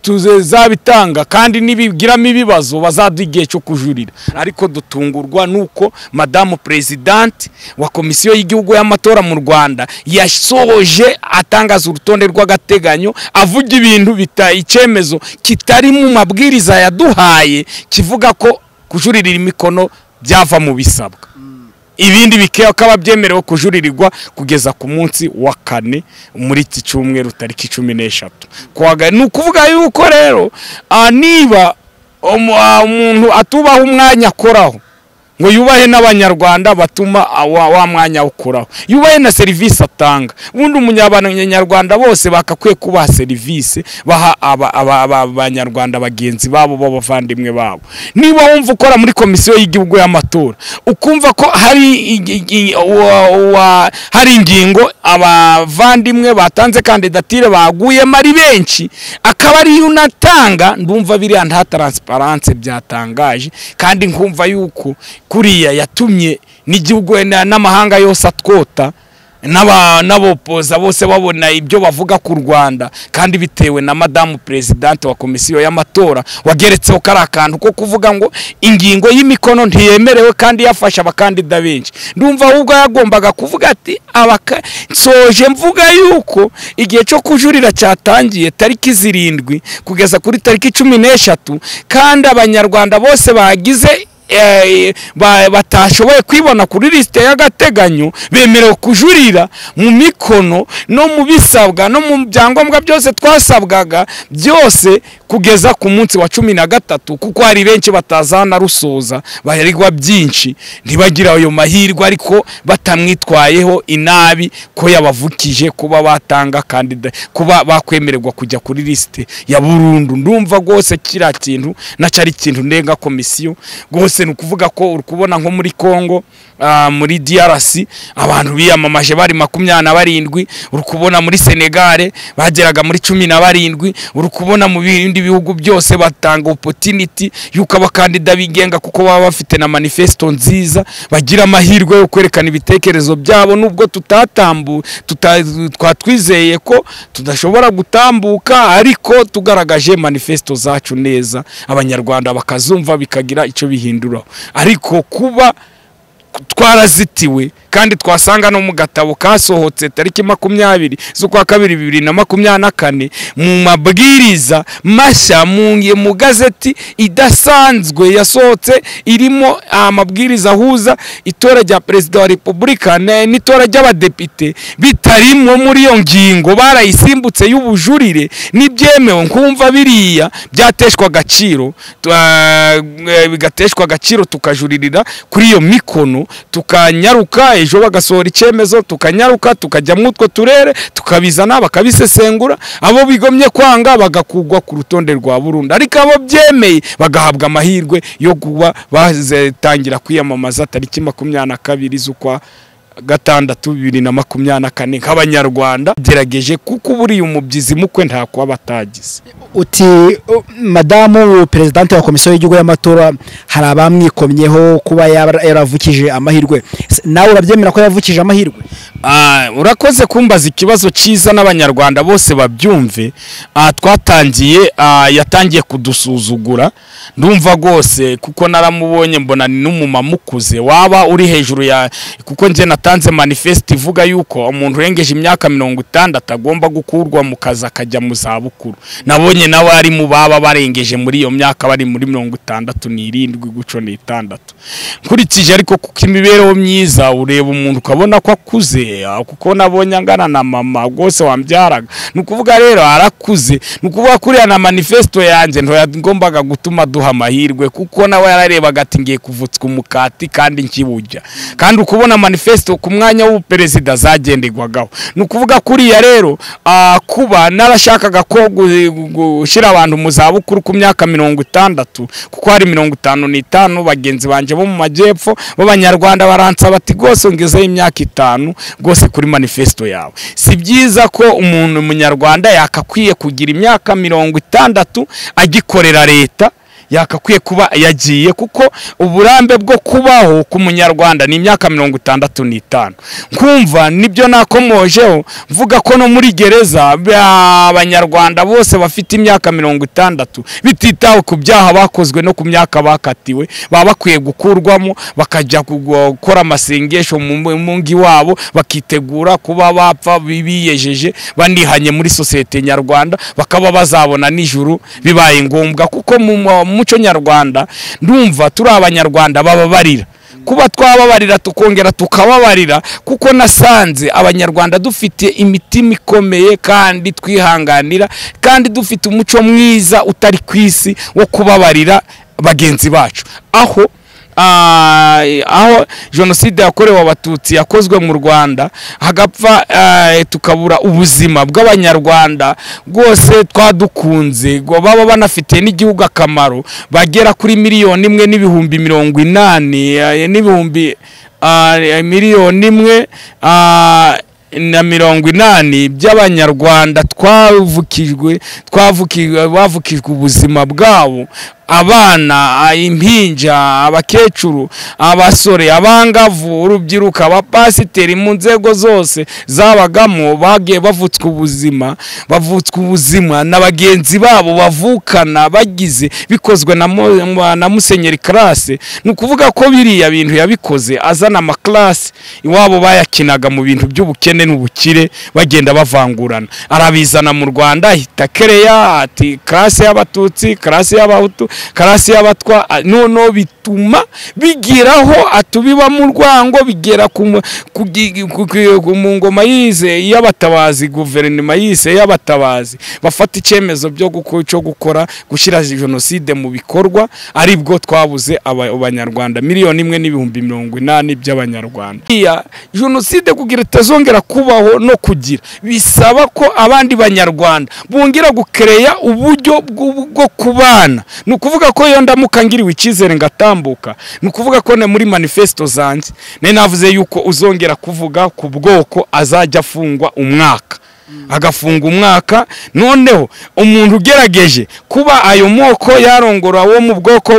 S1: tuzabitanga kandi nibigiramo ibibazo bazadugiye cyo kujurira ariko dutungurwa nuko Madame President wa komisiyo y'igihugu y'amatora mu Rwanda yasoje atangaza urutonde rw'agateganyo avuga ibintu icyemezo kitari mu mabwiriza yaduhaye kivuga ko kujuririra imikono byava mu bisabwa ibindi bikaba byemerewe kujuririrwa kugeza ku munsi wa 4 muri iki cyumweru tariki 13 kwaga nukuvuga yuko rero niba umuntu atubaho umwanya akoraho ngo yubahe n'abanyarwanda batuma wa mwanya ukuraho yubahe na service atanga ubundi umunyarwanda bose bakakwiye kubaha service baha abanyarwanda bagenzi babo b'abavandimwe babo niba wumva ukora muri komisiyo y'igihugu y'amatora ukumva ko hari ingingo abavandimwe batanze kandidatire baguye mari benshi akaba ari unatanga ndumva biri nta transparence byatangaje kandi nkumva yuko kuriya yatumye n'igihugu n'amahanga yose atwota n'abopoza bose babona ibyo bavuga ku Rwanda kandi bitewe na Madame President wa komisiyo y'amatora wageretseho karakantu ko kuvuga ngo ingingo y'imikono ntiyemerewe kandi yafasha abakandida benshi ndumva ahubwo yagombaga kuvuga ati soje mvuga yuko igihe cyo kujurira cyatangiye tariki 7 kugeza kuri tariki 13 kandi abanyarwanda bose bagize batashoboye kwibona kuri lisite y'agateganyo bemerewe kujurira mu mikono no mu bisabwa no mu byangombwa byose twasabwaga byose kugeza ku munsi wa 13 kuko hari benshi batazana rusoza baherigwa byinshi ntibagira ayo mahirwe ariko batamwitwayeho inabi ko yabavukije kuba batanga kandida kuba bakwemererwa kujya kuri lisite ya burundu. Ndumva gose kira kintu nacari kintu ndenga komisiyo gose nukuvuga ko uri kubona nko muri Kongo muri DRC abantu biyamamaje bari 27 uri kubona muri Senegal bageraga muri 17 uri kubona mu bindi bihugu byose batanga opportunity yuko abakandida bigenga kuko baba bafite na manifesto nziza bagira amahirwe yo kwerekana ibitekerezo byabo nubwo twatwizeye ko tudashobora gutambuka ariko tugaragaje manifesto zacu neza abanyarwanda bakazumva bikagira icyo bihindura ariko kuba twarazitiwe kandi twasanga no mu gatabo kasohotse tariki 20 z'ukwa 2024 mu mabwiriza mashya mu gazeti idasanzwe yasohotse irimo amabwiriza huza itora rya president wa Republika n'itora ry'abadepite bitarimo muri yo ngingo barayisimbutse y'ubujurire n'ibyemewe nkumva biriya byateshwa agaciro bigateshwa agaciro tukajuririra kuri iyo mikono tukanyaruka ejo bagasohora icemezo tukanyaruka tukajya mutwo turere tukabizana bakabisesengura abo bigomye kwanga bagakugwa ku rutonde rwa burundu ariko abo byemeye bagahabwa amahirwe yo kuba batangira kwiyamamaza tariki 22 z'ukwa 6/2024 nk'abanyarwanda gerageje kuko buri umubyizi mukwe nta kwa batagize.
S2: Uti madamu presidente wa komisiyo y'igihugu y'amatora hari abamwikomyeho kuba yaravukije amahirwe nawe urabyemera ko yavukije amahirwe?
S1: Urakoze kumbaza ikibazo cyiza n'abanyarwanda bose babyumve. Twatangiye yatangiye kudusuzugura ndumva gose kuko naramubonye mbona ni n'umumamukuze waba uri hejuru ya kuko nje natanze manifesto ivuga yuko umuntu urengeje imyaka 60 agomba gukurwa mu kazi akajya mu zabukuru. Nabonye nawe ari mu baba barengeje muri iyo myaka bari muri 67 guco ni 6 nkurikije ariko kuko imibereho myiza ureba umuntu ukabona ko akuze kuko nabonye angana na mama gose wambyaraga nukuvuga rero arakuze nukuvuga kuri na manifesto yanjye nto yagombaga gutuma duha amahirwe kuko nawe yararebaga ati ngiye kuvutswa umukati kandi nkibujya kandi ukubona manifesto ku mwanya w'uperezida zagendegwagaho nukuvuga kuri ya rero kuba narashakaga ko gushira abantu mu zabukuru ku myaka 60 kuko hari 55 bagenzi banje bo mu majyepfo b'abanyarwanda baransa bati gose ngeze imyaka 5 gose kuri manifesto yawe si byiza ko umuntu umunyarwanda yakakwiye kugira imyaka 60 agikorera leta yakakwiye kuba yagiye kuko uburambe bwo kubaho ku munyarwanda ni imyaka 65 nkumva nibyo nakomojeho mvuga ko no muri gereza abanyarwanda bose bafite imyaka 60 bititaho ku byaha bakozwe no ku myaka bakatiwe baba bakwiye gukurwamo bakajya gukora amasengesho mu ngi wabo bakitegura kuba bapfa biyejeje banihanye muri societe nyarwanda bakaba bazabona nijuru bibaye ngombwa kuko mu muco nyarwanda ndumva turi abanyarwanda bababarira kuba twababarira tukongera tukababarira kuko nasanze abanyarwanda dufite imitima ikomeye kandi twihanganira kandi dufite umuco mwiza utari kwisi wo kubabarira bagenzi bacu aho genocide yakorewe abatutsi yakozwe mu Rwanda hagapfa tukabura ubuzima bw'abanyarwanda rwose twadukunze ngo baba banafite n'igihugu akamaro bagera kuri miliyoni 1,80 n'ibihumbi miliyoni 180 by'abanyarwanda bavukijwe ubuzima bwabo abana impinja abakecuru abasore abangavu urubyiruko abapasiteri mu nzego zose zabagamo bagiye bavutswe ubuzima n'abagenzi babo bavukana bagize bikozwe na Musenyeri Classe nukuvuga ko biriya bintu yabikoze azana amaklase iwabo bayakinaga mu bintu by'ubukene n'ubukire bagenda bavangurana arabizana mu Rwanda hitakereya ati classe y'abatutsi classe y'abahutu karasi y'abatwa nono bituma bigiraho atubiba mu rwango bigera ku ngoma yize y'abatabazi guverinoma yise y'abatabazi bafata icyemezo byo gukora gushyira jenoside mu bikorwa aribwo twabuze abanyarwanda 1,880,000 by'abanyarwanda. Iya jenoside kugira itazongera kubaho no kugira bisaba ko abandi banyarwanda bongera gukereya uburyo bwo kubana. Nukuvuga ko yo ndamuka ngiriwe ikizere ngatambuka, nukuvuga ko ne muri manifesto zanje ne navuze yuko uzongera kuvuga ku bwoko azajya afungwa umwaka, agafunga umwaka. Noneho umuntu ugerageje kuba ayo moko yarongora wo mu bwoko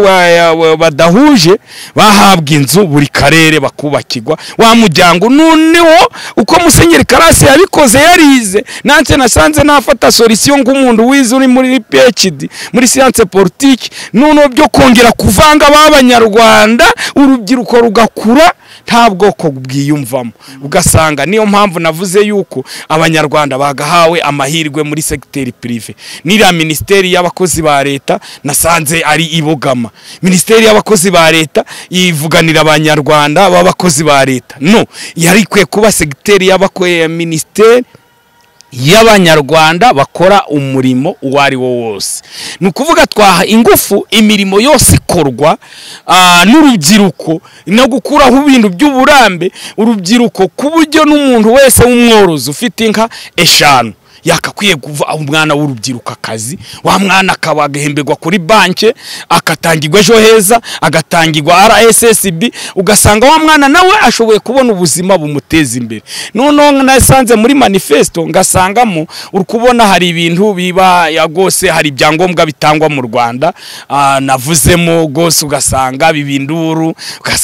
S1: badahuje bahabwa inzu buri karere bakubakirwa wa mujyango. Noneho uko Musenyeri Karasi yabikoze yarize nance nasanze nafata solution ng'umuntu wize uri muri PhD muri science politique noneho byo kongera kuvanga abanyarwanda urubyiruko rugakura nta bwoko bwiyumvamo. Ugasanga niyo mpamvu navuze yuko abanyarwanda bagahawe amahirwe muri secteur privé. Nira ministeri y'abakozi ba leta nasanze ari ibogama. Ministeri y'abakozi ba leta ivuganira abanyarwanda b'abakozi ba leta. No, yari kwe kuba secteur y'abakoye ministeri y'abanyarwanda bakora umurimo uwari wo wose. Nukuvuga twaha ingufu imirimo yose ikorwa n'urubyiruko no gukuraho ibintu by'uburambe urubyiruko kuburyo n'umuntu wese w'umworozi ufite inka 5 yakakwiye kuva umwana w'urubyiruka akazi. Wa mwana akabagahembegwa kuri banke akatangirwa ejo heza agatangirwa RSSB, ugasanga wa mwana nawe ashoboye kubona ubuzima bumuteza imbere. None nasanze muri manifesto ngasangamo urukubona hari ibintu biba yagose hari byangombwa bitangwa mu Rwanda navuzemo gose ugasanga bibinduru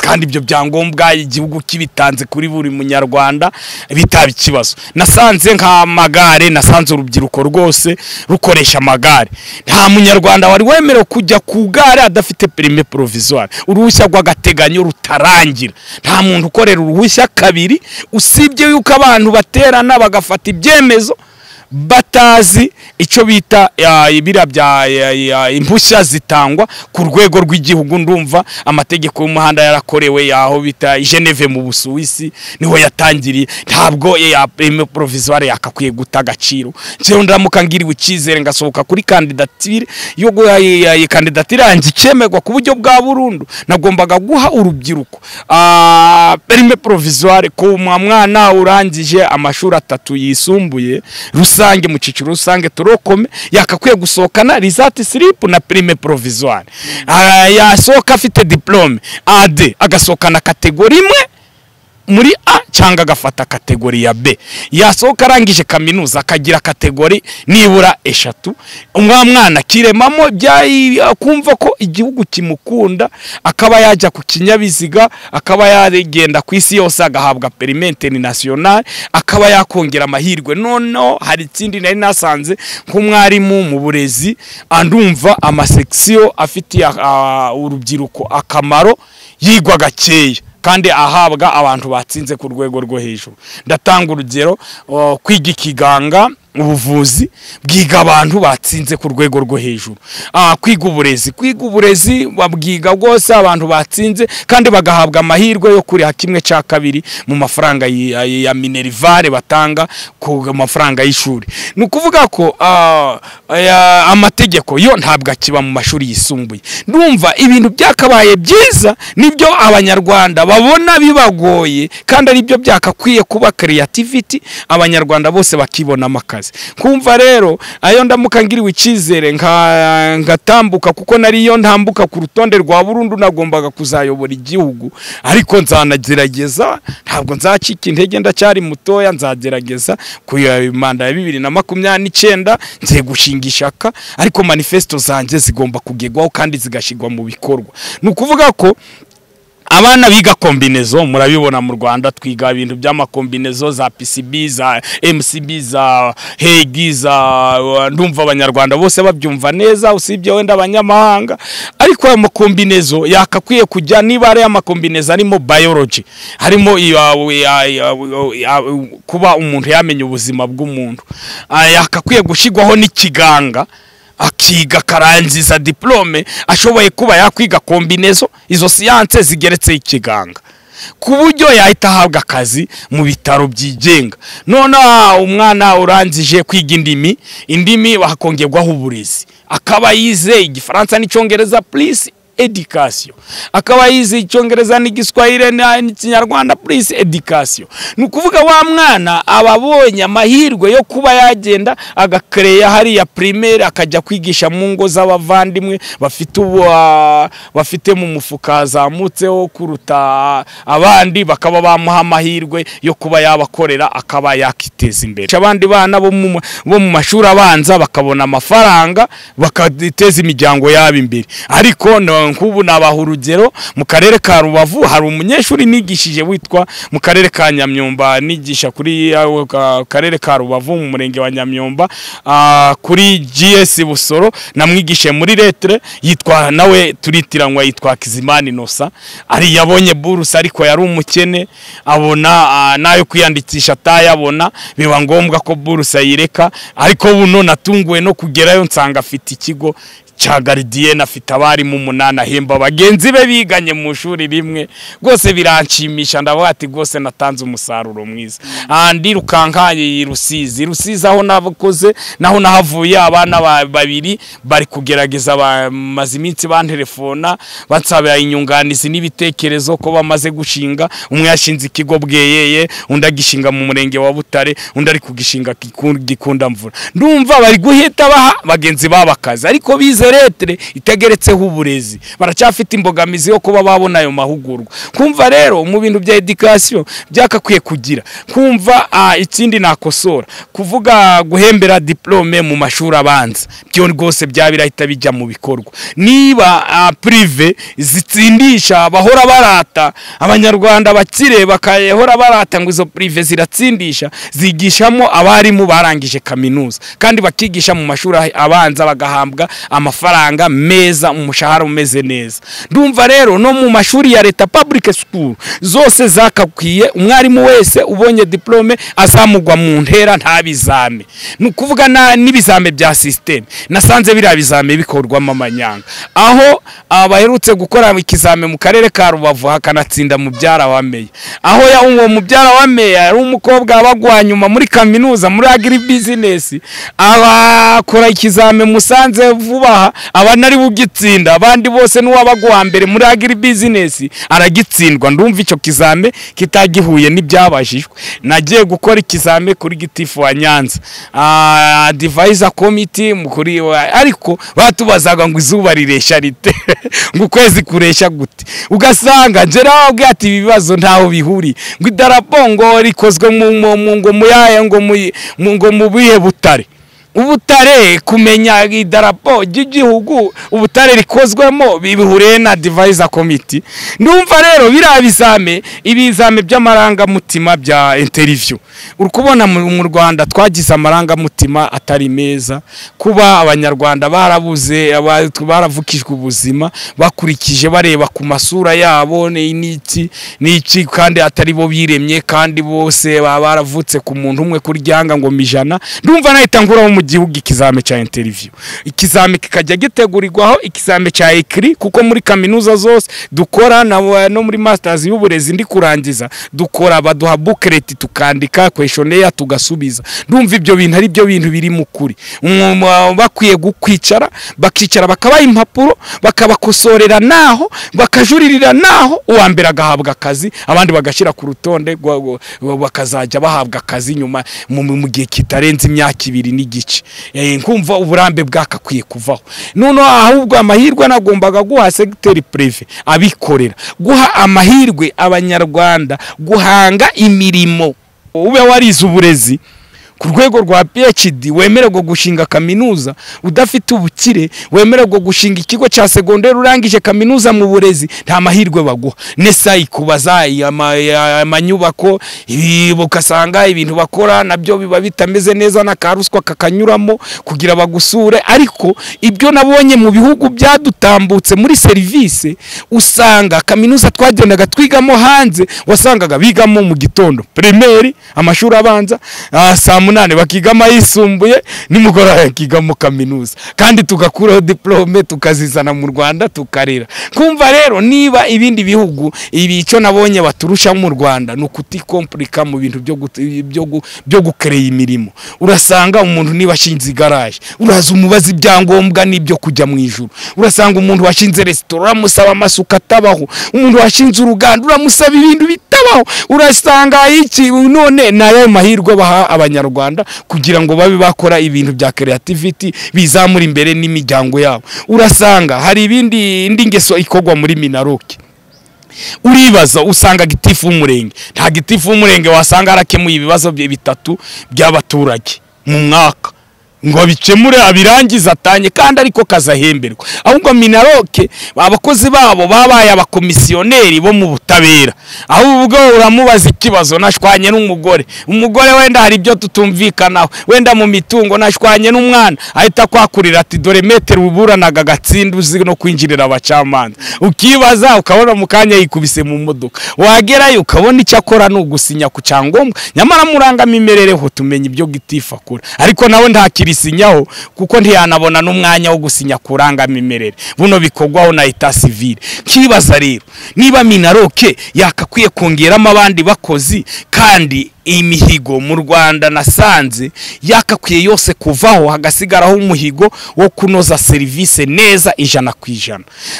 S1: kandi ibyo byangombwa igihugu kibitanze kuri buri munyarwanda bitaba ikibazo. Nasanze nka magare nasanze urubyiruko rwose rukoresha amagare. Nta munyarwanda wari wemerewe kujya ku gare adafite permis provisoire, uruhushya rw'agateganyo rutarangira. Nta muntu ukorera uruhushya kabiri usibye yuko abantu baterana bagafata ibyemezo batazi icyo bita ibira bya impushya zitangwa ku rwego rw'igihugu. Ndumva amategeko y'umuhanda yarakorewe yaho bita Geneve mu Busuwisi niho yatangiriye. Ntabwo ya permis provisoire yakakwiye guta agaciro. Cyo ndamuka ngiriwe ikizere ngasohoka kuri candidature yo candidature yanjye cyemerwa ku buryo bwa burundu. Nagombaga guha urubyiruko permis provisoire ko mwana urangije amashuri 3 yisumbuye rusange mu ciciro rusange turokome yakakwiye gusohokana result slip na permis provisoire. Yasohoka afite diplome AD agasohokana kategori imwe muri A cyangwa agafata kategori ya B. Yasohoka arangije kaminuza akagira kategori nibura 3. Umwana kiremamo kumva ko igihugu kimukunda akaba yajya ku kinyabiziga akaba yagenda ku isi yose agahabwa permis international akaba yakongera amahirwe. Noneho hari ikindi nari nasanze nk'umwarimu mu burezi andumva amasection afitiye urubyiruko akamaro yigwa gakeya kandi ahabwa abantu batsinze ku rwego rwo hejuru. Ndatanga urugero kwiga ikiganga ubuvuzi bwiga abantu batsinze ku rwego rwo hejuru. Kwiga uburezi babwiga bwose abantu batsinze kandi bagahabwa amahirwe yo kuri hakimwe cya kabiri mu mafaranga ya minerivare batanga ku mafaranga y'ishuri. Nukuvuga ko amategeko yo ntabwo akiba mu mashuri yisumbuye. Ndumva ibintu byakabaye byiza nibyo abanyarwanda babona bibagoye kandi ari byo byakakwiye kuba creativity abanyarwanda bose bakibona amakazi. Kumva rero ayo ndamuka ngiriwe ikizere ngatambuka kuko nariyo ntambuka ku rutonde rwa burundu nagombaga kuzayobora igihugu. Ariko nzanagerageza ntabwo nzacika intege ndacyari mutoya nzagerageza ku manda ya 2029 nze gushinga ishaka. Ariko manifesto zanje zigomba kugegwaho kandi zigashigwa mu bikorwa. Nukuvuga ko abana biga kombinezo murabibona mu Rwanda twiga ibintu by'amakombinezo za PCB za MCB za HEG za ndumva abanyarwanda bose babyumva neza usibye wenda abanyamahanga. Ariko ayo makombinezo yakakwiye kujya niba ari amakombinezo arimo biology harimo kuba umuntu yamenye ubuzima bw'umuntu yakakwiye gushigwaho n'ikiganga akiga karangiza diplome ashoboye kuba yakwiga kombinezo izo siyanse zigeretse ikiganga ku buryo yahita ahabwa akazi mu bitaro byigenga. None umwana urangije kwiga indimi bakongerwaho uburezi, akaba yize igifaransa n'icyongereza plus education, akaba yize icyongereza n'igiswahili n'ikinyarwanda plus education. Nukuvuga wa mwana ababonye amahirwe yo kuba yagenda agakereya hari ya primaire akajya kwigisha mu ngo z'abavandimwe bafite mu mufuka zamutseho kuruta abandi, bakaba bamuha amahirwe yo kuba yabakorera akaba yakiteza imbere. Abandi bana bo mu mashuri abanza bakabona amafaranga bakateza imiryango yabo imbere. Ariko nkubu nabaha urugero mu karere ka Rubavu hari umunyeshuri nigishije witwa mu karere ka Nyamyumba, nigisha kuri karere ka Rubavu mu murenge wa Nyamyumba kuri GS Busoro, namwigishe muri lettre yitwa nawe turitiranywa yitwa Kizimana Inosa. Ari yabonye buruse ariko yari umukene, abona nayo kwiyandikisha atayabona, biba ngombwa ko buruse yireka. Ariko buno natunguwe no kugerayo nsanga afite ikigo cha Gardien, afite abari mu 8 ahemba bagenzi be biganye mu shuri rimwe. Gose biranshimisha, ndavuga ati gose natanze umusaruro mwiza. Andi rukankaye Rusizi aho navukoze naho nahavuye abana babiri bari kugerageza bamaze iminsi bantelefona bansaba inyunganizi n'ibitekerezo ko bamaze gushinga. Umwe yashinze ikigo Bweyeye, undi agishinga mu murenge wa Butare, undi ari kugishinga Gikunda Mvura. Ndumva bari guhita baha bagenzi babakaza, ariko bize lettre itegeretseho uburezi baracyafite imbogamizi yo kuba babona ayo mahugurwa. Kumva rero mu bintu bya education byakakwiye kugira kumva ikindi nakosora kuvuga guhembera diplome mu mashuri abanza, byo rwose byabirahita bijya mu bikorwa. Niba prive zitsindisha bahora barata abanyarwanda bakire bakayehora barata ngo izo prive ziratsindisha, zigishamo abarimu barangije kaminuza kandi bakigisha mu mashuri abanza bagahambwa amafaranga meza, umushahara umeze neza. Ndumva rero no mu mashuri ya leta public school zose zakakwiye umwarimu wese ubonye diplome azamugwa mu ntera nta bizame. Nukuvuga n'ibizame bya system nasanze bira bizame bikorwamo amanyanga, aho abaherutse gukora ikizame mu karere ka Rubavu hakanatsinda mu byara wa meya, aho ya uwo mu byara wa meya ari umukobwa abagwanyuma muri kaminuza muri agri business, abakora ikizame Musanze vuba abanari bugitsinda, abandi bose n'uwabagwa mbere muri agri business aragitsindwa. Ndumva icyo kizame kitagihuye n'ibyabajijwe. Nagiye gukora ikizame kuri gitifu wa Nyanza, advisor committee mukuri, ariko batubazaga ngo izuba riresha rite ngo kwezi kuresha gute, ugasanga njera ubwe ati ibibazo ntaho bihuri, ngo idarapo ngo rikozwe ngo muyaye ngo mu bihe Butare. Ubutare kumenya idarapo ry'igihugu ubutare rikozwemo bibihure na advisor committee. Ndumva rero ibizame by'amaranga mutima bya interview urukubona mu Rwanda twagize amaranga mutima atari meza, kuba abanyarwanda barabuze baravukijwe ubuzima bakurikije bareba ku masura yabo n'iki kandi atari bo biremye, kandi bose baravutse ku muntu umwe kuryanga ngo mijana. Ndumva nahita ngura mu gihugu ikizame cha interview, ikizame kikajya gitegurirwaho ikizame cha ekri, kuko muri kaminuza zose dukora no muri masters y'uburezi ndi kurangiza dukora baduha booklet tukandika questionnaire tugasubiza. Ndumva ibyo bintu ari byo bintu biri mukuri, bakwiye gukwicara bakicara bakabaha impapuro bakabakosorera naho bakajuririra naho uwambere agahabwa akazi, abandi bagashira ku rutonde bakazajya bahabwa akazi nyuma mu gihe kitarenze imyaka 2 n'igice. Nkumva uburambe bwakakwiye kuvaho. None ahubwo amahirwe nagombaga guha secteur privé abikorera, guha amahirwe abanyarwanda guhanga imirimo. Ube warize uburezi ku rwego rwa PhD wemererwa gushinga kaminuza, udafite ubukire wemererwa gushinga ikigo cha secondaire urangije kaminuza mu burezi, nta mahirwe baguha. Nesa ikubaza amanyubako ibukasanga ibintu bakora nabyo biba bitameze neza na karuswa kakanyuramo kugira bagusure. Ariko ibyo nabonye mu bihugu byadutambutse muri service, usanga kaminuza twagendaga twigamo hanze wasangaga bigamo mu gitondo primaire amashuri abanza saa 8 bakiga amayisumbuye nimugora bakiga mu kaminuza kandi tugakuraho diplome tukazizana mu Rwanda tukarera. Kumva rero niba ibindi bihugu ibico nabonye baturusha mu Rwanda no kutikomplika mu bintu byo gukereye imirimo. Urasanga umuntu niba ashinze igaraje uraza umubaza ibyangombwa nibyo kujya mu ijuru. Urasanga umuntu washinze restaurant musaba amasuka atabaho, umuntu washinze uruganda uramusaba ibintu bitabaho. Urasanga iki none nayo mahirwe baha abanyarwanda kugira ngo babe bakora ibintu bya creativity bizamura imbere n'imiryango yabo. Urasanga hari indi ngeso ikogwa muri Minaroke. Uribaza usanga gitifu umurenge, nta gitifu umurenge wasanga arakemuye ibibazo bitatu by'abaturage mu mwaka ngo bicemure abirangiza atanye kandi ariko kazahemberwa. Ahubwo Minaroke abakozi babo babaye abakomisiyoneri bo mu butabera. Ahubwo uramubaza ikibazo nashwanye n'umugore, umugore wenda hari ibyo tutumvikanaho, wenda mu mitungo nashwanye n'umwana ahita kwakurira ati dore metero uburanaga gatsinda uzi no kwinjirira abacamanza. Ukibaza ukabona mukanya yikubise mu modoka, wagerayo ukabona icyo akora no gusinya ku cyangombwa, nyamara muranga mimerereho tumenye ibyo gitifa akora, ariko nawe nta sinyaho kuko ntiyanabona n'umwanya wo gusinya kuranga mimerere. Buno bikogwaho na etat civil. Kibaza rero niba Minaroke yakakwiye kongeramo abandi bakozi kandi imihigo mu Rwanda nasanze yakakwiye yose kuvaho hagasigaraho umuhigo wo kunoza service neza 100%.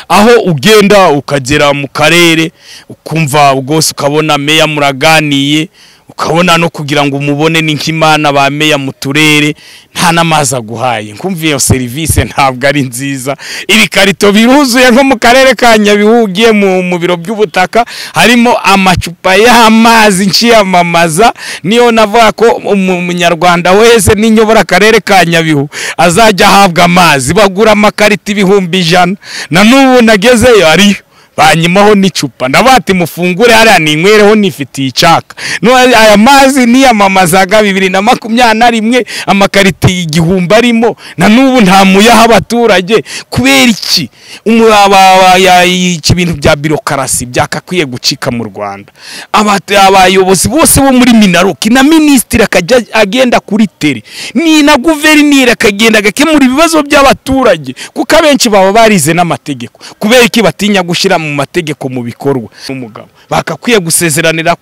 S1: Aho ugenda ukagera mu karere ukumva ubwose ukabona meya muraganiye, ukabona no kugira ngo umubone n'inkimana ba meya mu turere nta namaza guhaye. Nkumva iyo service ntabwo ari nziza. Ibikarito biruzuye nko mu karere ka Nyabihu ugiye mu biro by'ubutaka harimo amacupa y'amazi nciyamamaza. Niyo navuga ko umunyarwanda wese ninyobora akarere ka Nyabihu azajya ahabwa amazi, bagura amakarito 100,000. Na n'ubu nagezeyo ariyo banyimaho n'icupa ndabati mufungure hariya ninkwereho nifitiye icaka. No aya mazi niyamamazaga 2021 amakarito 1000 arimo, na n'ubu nta muyaha abaturage. Kubera iki ibintu bya birokrasi byakakwiye gucika mu Rwanda? Abayobozi bose bo muri Minaroke na ministre akajya agenda kuri tele ni na guverineri akagenda gakemura ibibazo by'abaturage kuko abenshi baba barize n'amategeko. Kubera iki batinya gushira mu mategeko mu bikorwa? Umugabo bakakwiye gusezeranira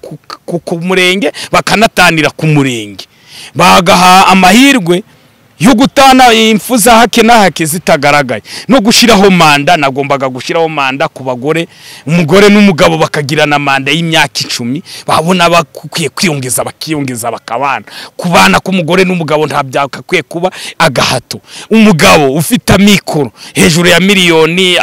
S1: ku murenge bakanatanira ku murenge, bagaha amahirwe yo gutana imfuza hake na hake zitagaragaye no gushiraho manda. Nagombaga gushiraho manda ku bagore, umugore n'umugabo bakagirana manda y'imyaka 10. babona bakwiye kwiyongeza bakiyongeza bakabana. Kubana k'umugore n'umugabo nta byakakwiye kuba agahato. Umugabo ufite mikoro hejuru ya miliyoni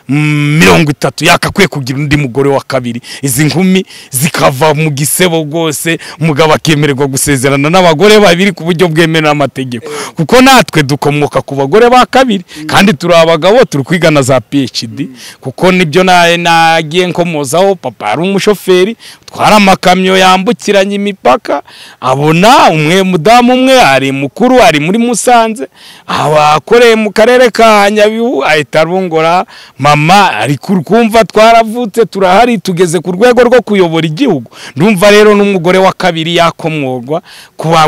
S1: 30 yakakwiye kugira undi mugore wa kabiri. Izi nkumi zikava mu gisebo rwose, umugabo akemererwa gusezerana n'abagore babiri ku buryo bwemerera amategeko. Kuko natwe dukomoka ku bagore ba kabiri kandi turi abagabo turi kwigana za PhD. Kuko nibyo nagiye nkomozaho, papa ari umushoferi twara amakamyo yambukiranye imipaka, abona umwe mudamu umwe ari mukuru ari muri Musanze abakoreye mu karere ka Nyabihu ahita arongora mama ari kumva twaravutse turahari tugeze ku rwego rwo kuyobora igihugu. Ndumva rero n'umugore wa kabiri yakomorwa kuba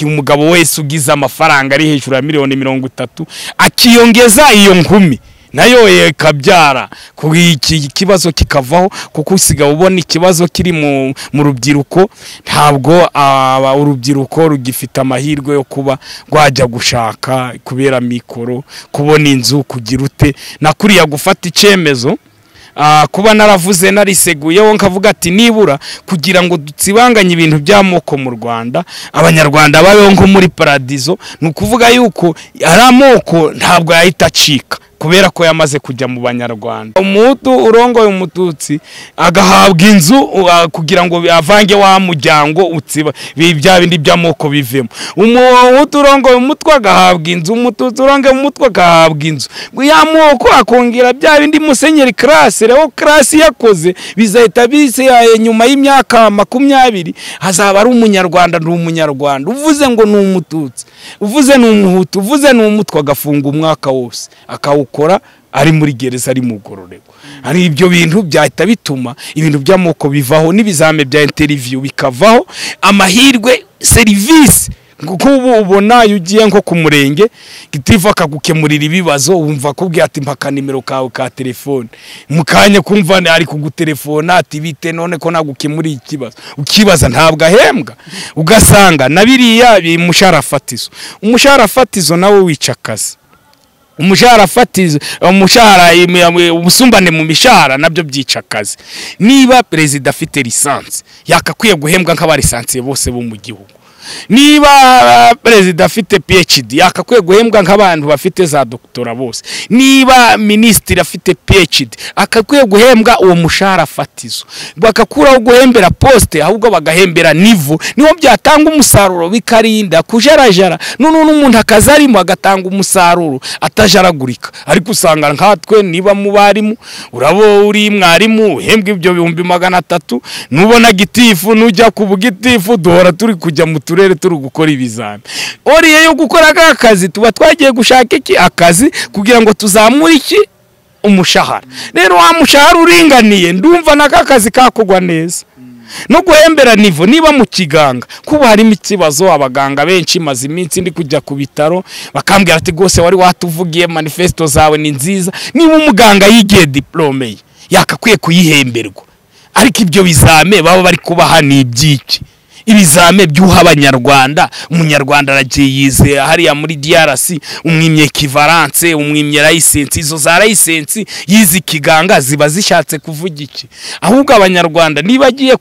S1: umugabo wese ugize amafaranga ari hejuru ya miliyoni 30 akiyongeza iyo nkumi nayo yekabyara ku iki kibazo kikavaho. Kuko usiga ubona ikibazo kiri mu rubyiruko, ntabwo urubyiruko rugifite amahirwe yo kuba rwajya gushaka kubera mikoro, kubona inzu, kugira ute nakuriya gufata icemezo. Kuba naravuze nariseguyeho nkavuga ati nibura kugira ngo dutsibanganye ibintu by'amoko mu Rwanda, abanyarwanda babeho nko muri paradizo. Nukuvuga yuko ari amoko ntabwo yahita acika kubera ko yamaze kujya mu banyarwanda. Umuhutu urongoye umututsi agahabwa inzu kugira ngo avange wa mujyango utsiba bya bindi by'amoko bivemo. Umuhutu urongoye umutwe agahabwa inzu, umututsi urongoye umutwe agahabwa inzu. Yamoko akongera bya bindi musenyeri classe rero classe yakoze bizahita bise nyuma y'imyaka 20 hazaba ari umunyarwanda n'umunyarwanda. Uvuze ngo ni umututsi, uvuze ni umuhutu, uvuze ni umutwe agafunga umwaka wose akawukora ari muri gereza ari mu gororego. Ari ibyo bintu byahita bituma ibintu by'amoko bivaho n'ibizame bya interview bikavaho, amahirwe serivisi kuko ubona ugiye nko ku murenge gitifu akagukemurira ibibazo, wumva kubwiye ati mpaka nimero kawe ka telefone, mukanya kumva ari kugutelefona ati bite none ko nagukemuriye ikibazo, ukibaza ntabwo ahembwa. Ugasanga nabiriya umushahara fatizo, umushahara fatizo nawe wica akazi. Umushahara fatizo, umushahara ubusumbane mu mishahara nabyo byica akazi. Niba perezida afite lisansi yakakwiye guhembwa nk'abalisansiye bose bo mu gihugu. Niba perezida afite PhD yakakwiye guhembwa nk'abantu bafite za doktora bose. Niba ministeri afite PhD akakwiye guhembwa uwo mushahara fatizo. Bakakuraho guhembera poste ahubwo bagahembera nivo, niho byatanga umusaruro bikarinda kujarajara. None n'umuntu akazarimo agatanga umusaruro atajaragurika. Ariko usanga nkatwe niba mu barimu urabo uri mwarimu uhembwa ibyo 300, nubona gitifu nujya ku bugitifu duhora turi kujya mu turere turi gukora ibizami. Oriye yo gukora akazi tuba twagiye gushaka iki akazi kugira ngo tuzamure iki umushahara. Rero wa mushahara uringaniye ndumva nakakazi kakogwa neza. No guhembera nivo niba mu kiganga kuba harimo ikibazo, abaganga benshi maze iminsi ndi kujya ku bitaro bakambwira ati gose wari watuvugiye manifesto zawe ni nziza. Niba umuganga yigiye diplome ye yakakwiye kuyihemberwa, ariko ibyo bizame baba bari kubaha ni ibyiki. Ibizame byuha abanyarwanda, umunyarwanda aragiye yize hariya muri DRC umwimye equivalence, umwimye license, izo za license yize kiganga ziba zishatse kuvuga iki. Ahubwo abanyarwanda niba agiye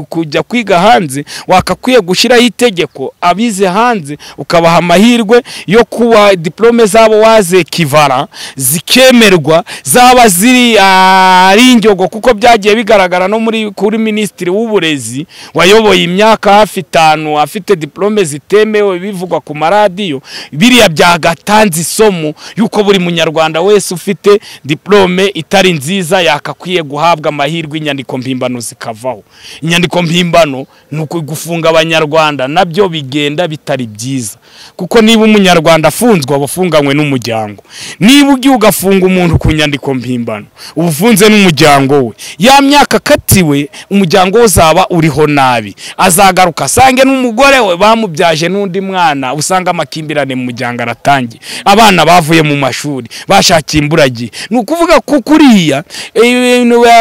S1: kujya kwiga hanze wakakwiye gushiraho itegeko abize hanze ukabaha amahirwe yo kuba diplome zabo waze equivalent zikemerwa, zaba ziri ari injogo, kuko byagiye bigaragara no muri kuri ministry w'uburezi wayoboye imyaka hafi 5 afite diplome zitemewe bivugwa ku maradiyo. Biriya byagatanze isomo yuko buri munyarwanda wese ufite diplome itari nziza yakakwiye guhabwa amahirwe, inyandiko mpimbano zikavaho. Inyandiko mpimbano nuko gufunga abanyarwanda nabyo bigenda bitari byiza, kuko niba umunyarwanda afunzwe abafunganywe n'umuryango. Niba ugiye ugafunga umuntu ku nyandiko mpimbano ubufunze n'umuryango we, ya myaka katiwe umuryango uzaba uriho nabi, azagaruka sange n'umugore we bamubyaje n'undi mwana, usanga amakimbirane mu muryango aratangiye, abana bavuye mu mashuri bashakiye imburagihe. Nukuvuga ko kuriya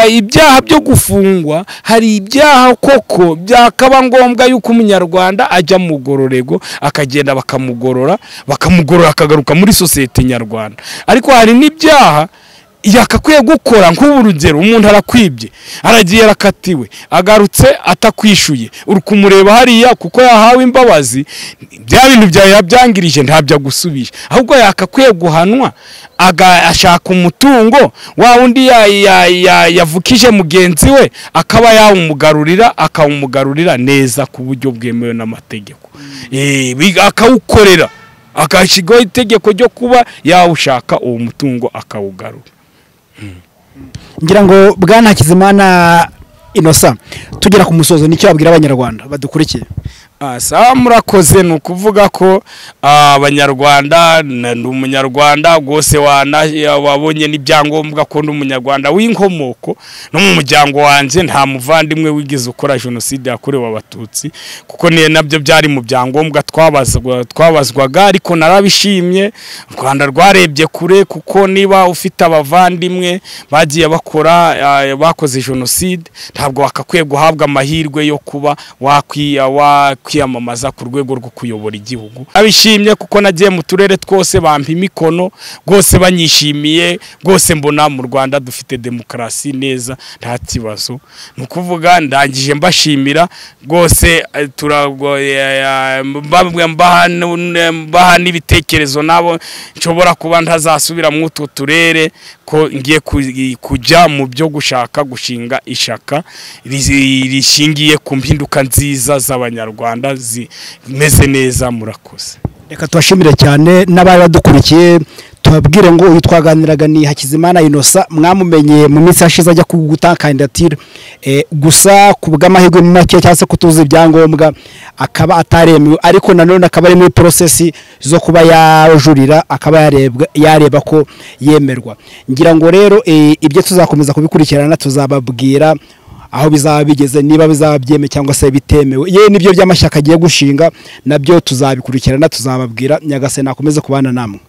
S1: ibyaha byo gufungwa, hari ibyaha koko byakaba ngombwa yuko umunyarwanda ajya mu gororego akagenda bakamugorora akagaruka muri societe nyarwanda. Ariko hari n'ibyaha yakakwiye gukora nk'urugero, umuntu arakwibye aragiye rakatiwe agarutse atakwishuye, uri kumureba hariya kuko yahawe imbabazi, bya bintu byabyangirije ntabyo gusubisha, ahubwo yakakwiye guhanwa ashaka umutungo wa undi yavukije mugenzi we akaba akawumugarurira neza ku buryo bwemewe n'amategeko. Akawukorera akashigaho itegeko ryo kuba yawushaka uwo mutungo akawugarura.
S2: Ngira ngo Bwana Hakizimana Innocent tugera ku musozo nicyo babwira abanyarwanda badukurikiye.
S1: Sawa murakoze. Nukuvuga ko abanyarwanda n'umunyarwanda gose wabonye n'ibyangombwa ko n'umunyarwanda w'inkomoko no mu muryango wanje nta muvandimwe wigize ukora genocide yakorewe abatutsi, kuko nabyo byari mu byangombwa twabazwaga. Ariko narabishimye u Rwanda rwarebye kure, kuko niba ufite abavandimwe bagiye bakoze genocide ntabwo wakakwiye guhabwa amahirwe yo kuba kwiyamamaza ku rwego rwo kuyobora igihugu. Abishimye kuko nagiye mu turere twose bampa imikono gose banyishimiye gose, mbona mu Rwanda dufite demokarasi neza nta kibazo. Nukuvuga ndangije mbashimira gose, mbaha n'ibitekerezo nabo nshobora kuba ntazasubira mu utwo turere, ko ngiye kujya mu byo gushaka gushinga ishaka rishingiye ku mpinduka nziza z'abanyarwanda zimeze neza. Murakoze.
S2: Reka tubashimire cyane n'abari badukurikiye, tubabwire ngo uyu twaganiraga ni Hakizimana Innocent, mwamumenye mu minsi yashize ajya gutanga kandidatire, gusa ku bw'amahirwe make cyangwa se kutuza ibyangombwa akaba ataremewe, ariko nanone akaba ari muri process zo kuba yajurira, akaba yareba ko yemerwa. Ngira ngo rero ibyo tuzakomeza kubikurikirana, tuzababwira aho bizaba bigeze, niba bizaba byeme cyangwa se bitemewe, ye nibyo by'amashyaka agiye gushinga nabyo tuzabikurikirana, tuzababwira. Nyagasani akomeze kubana namwe.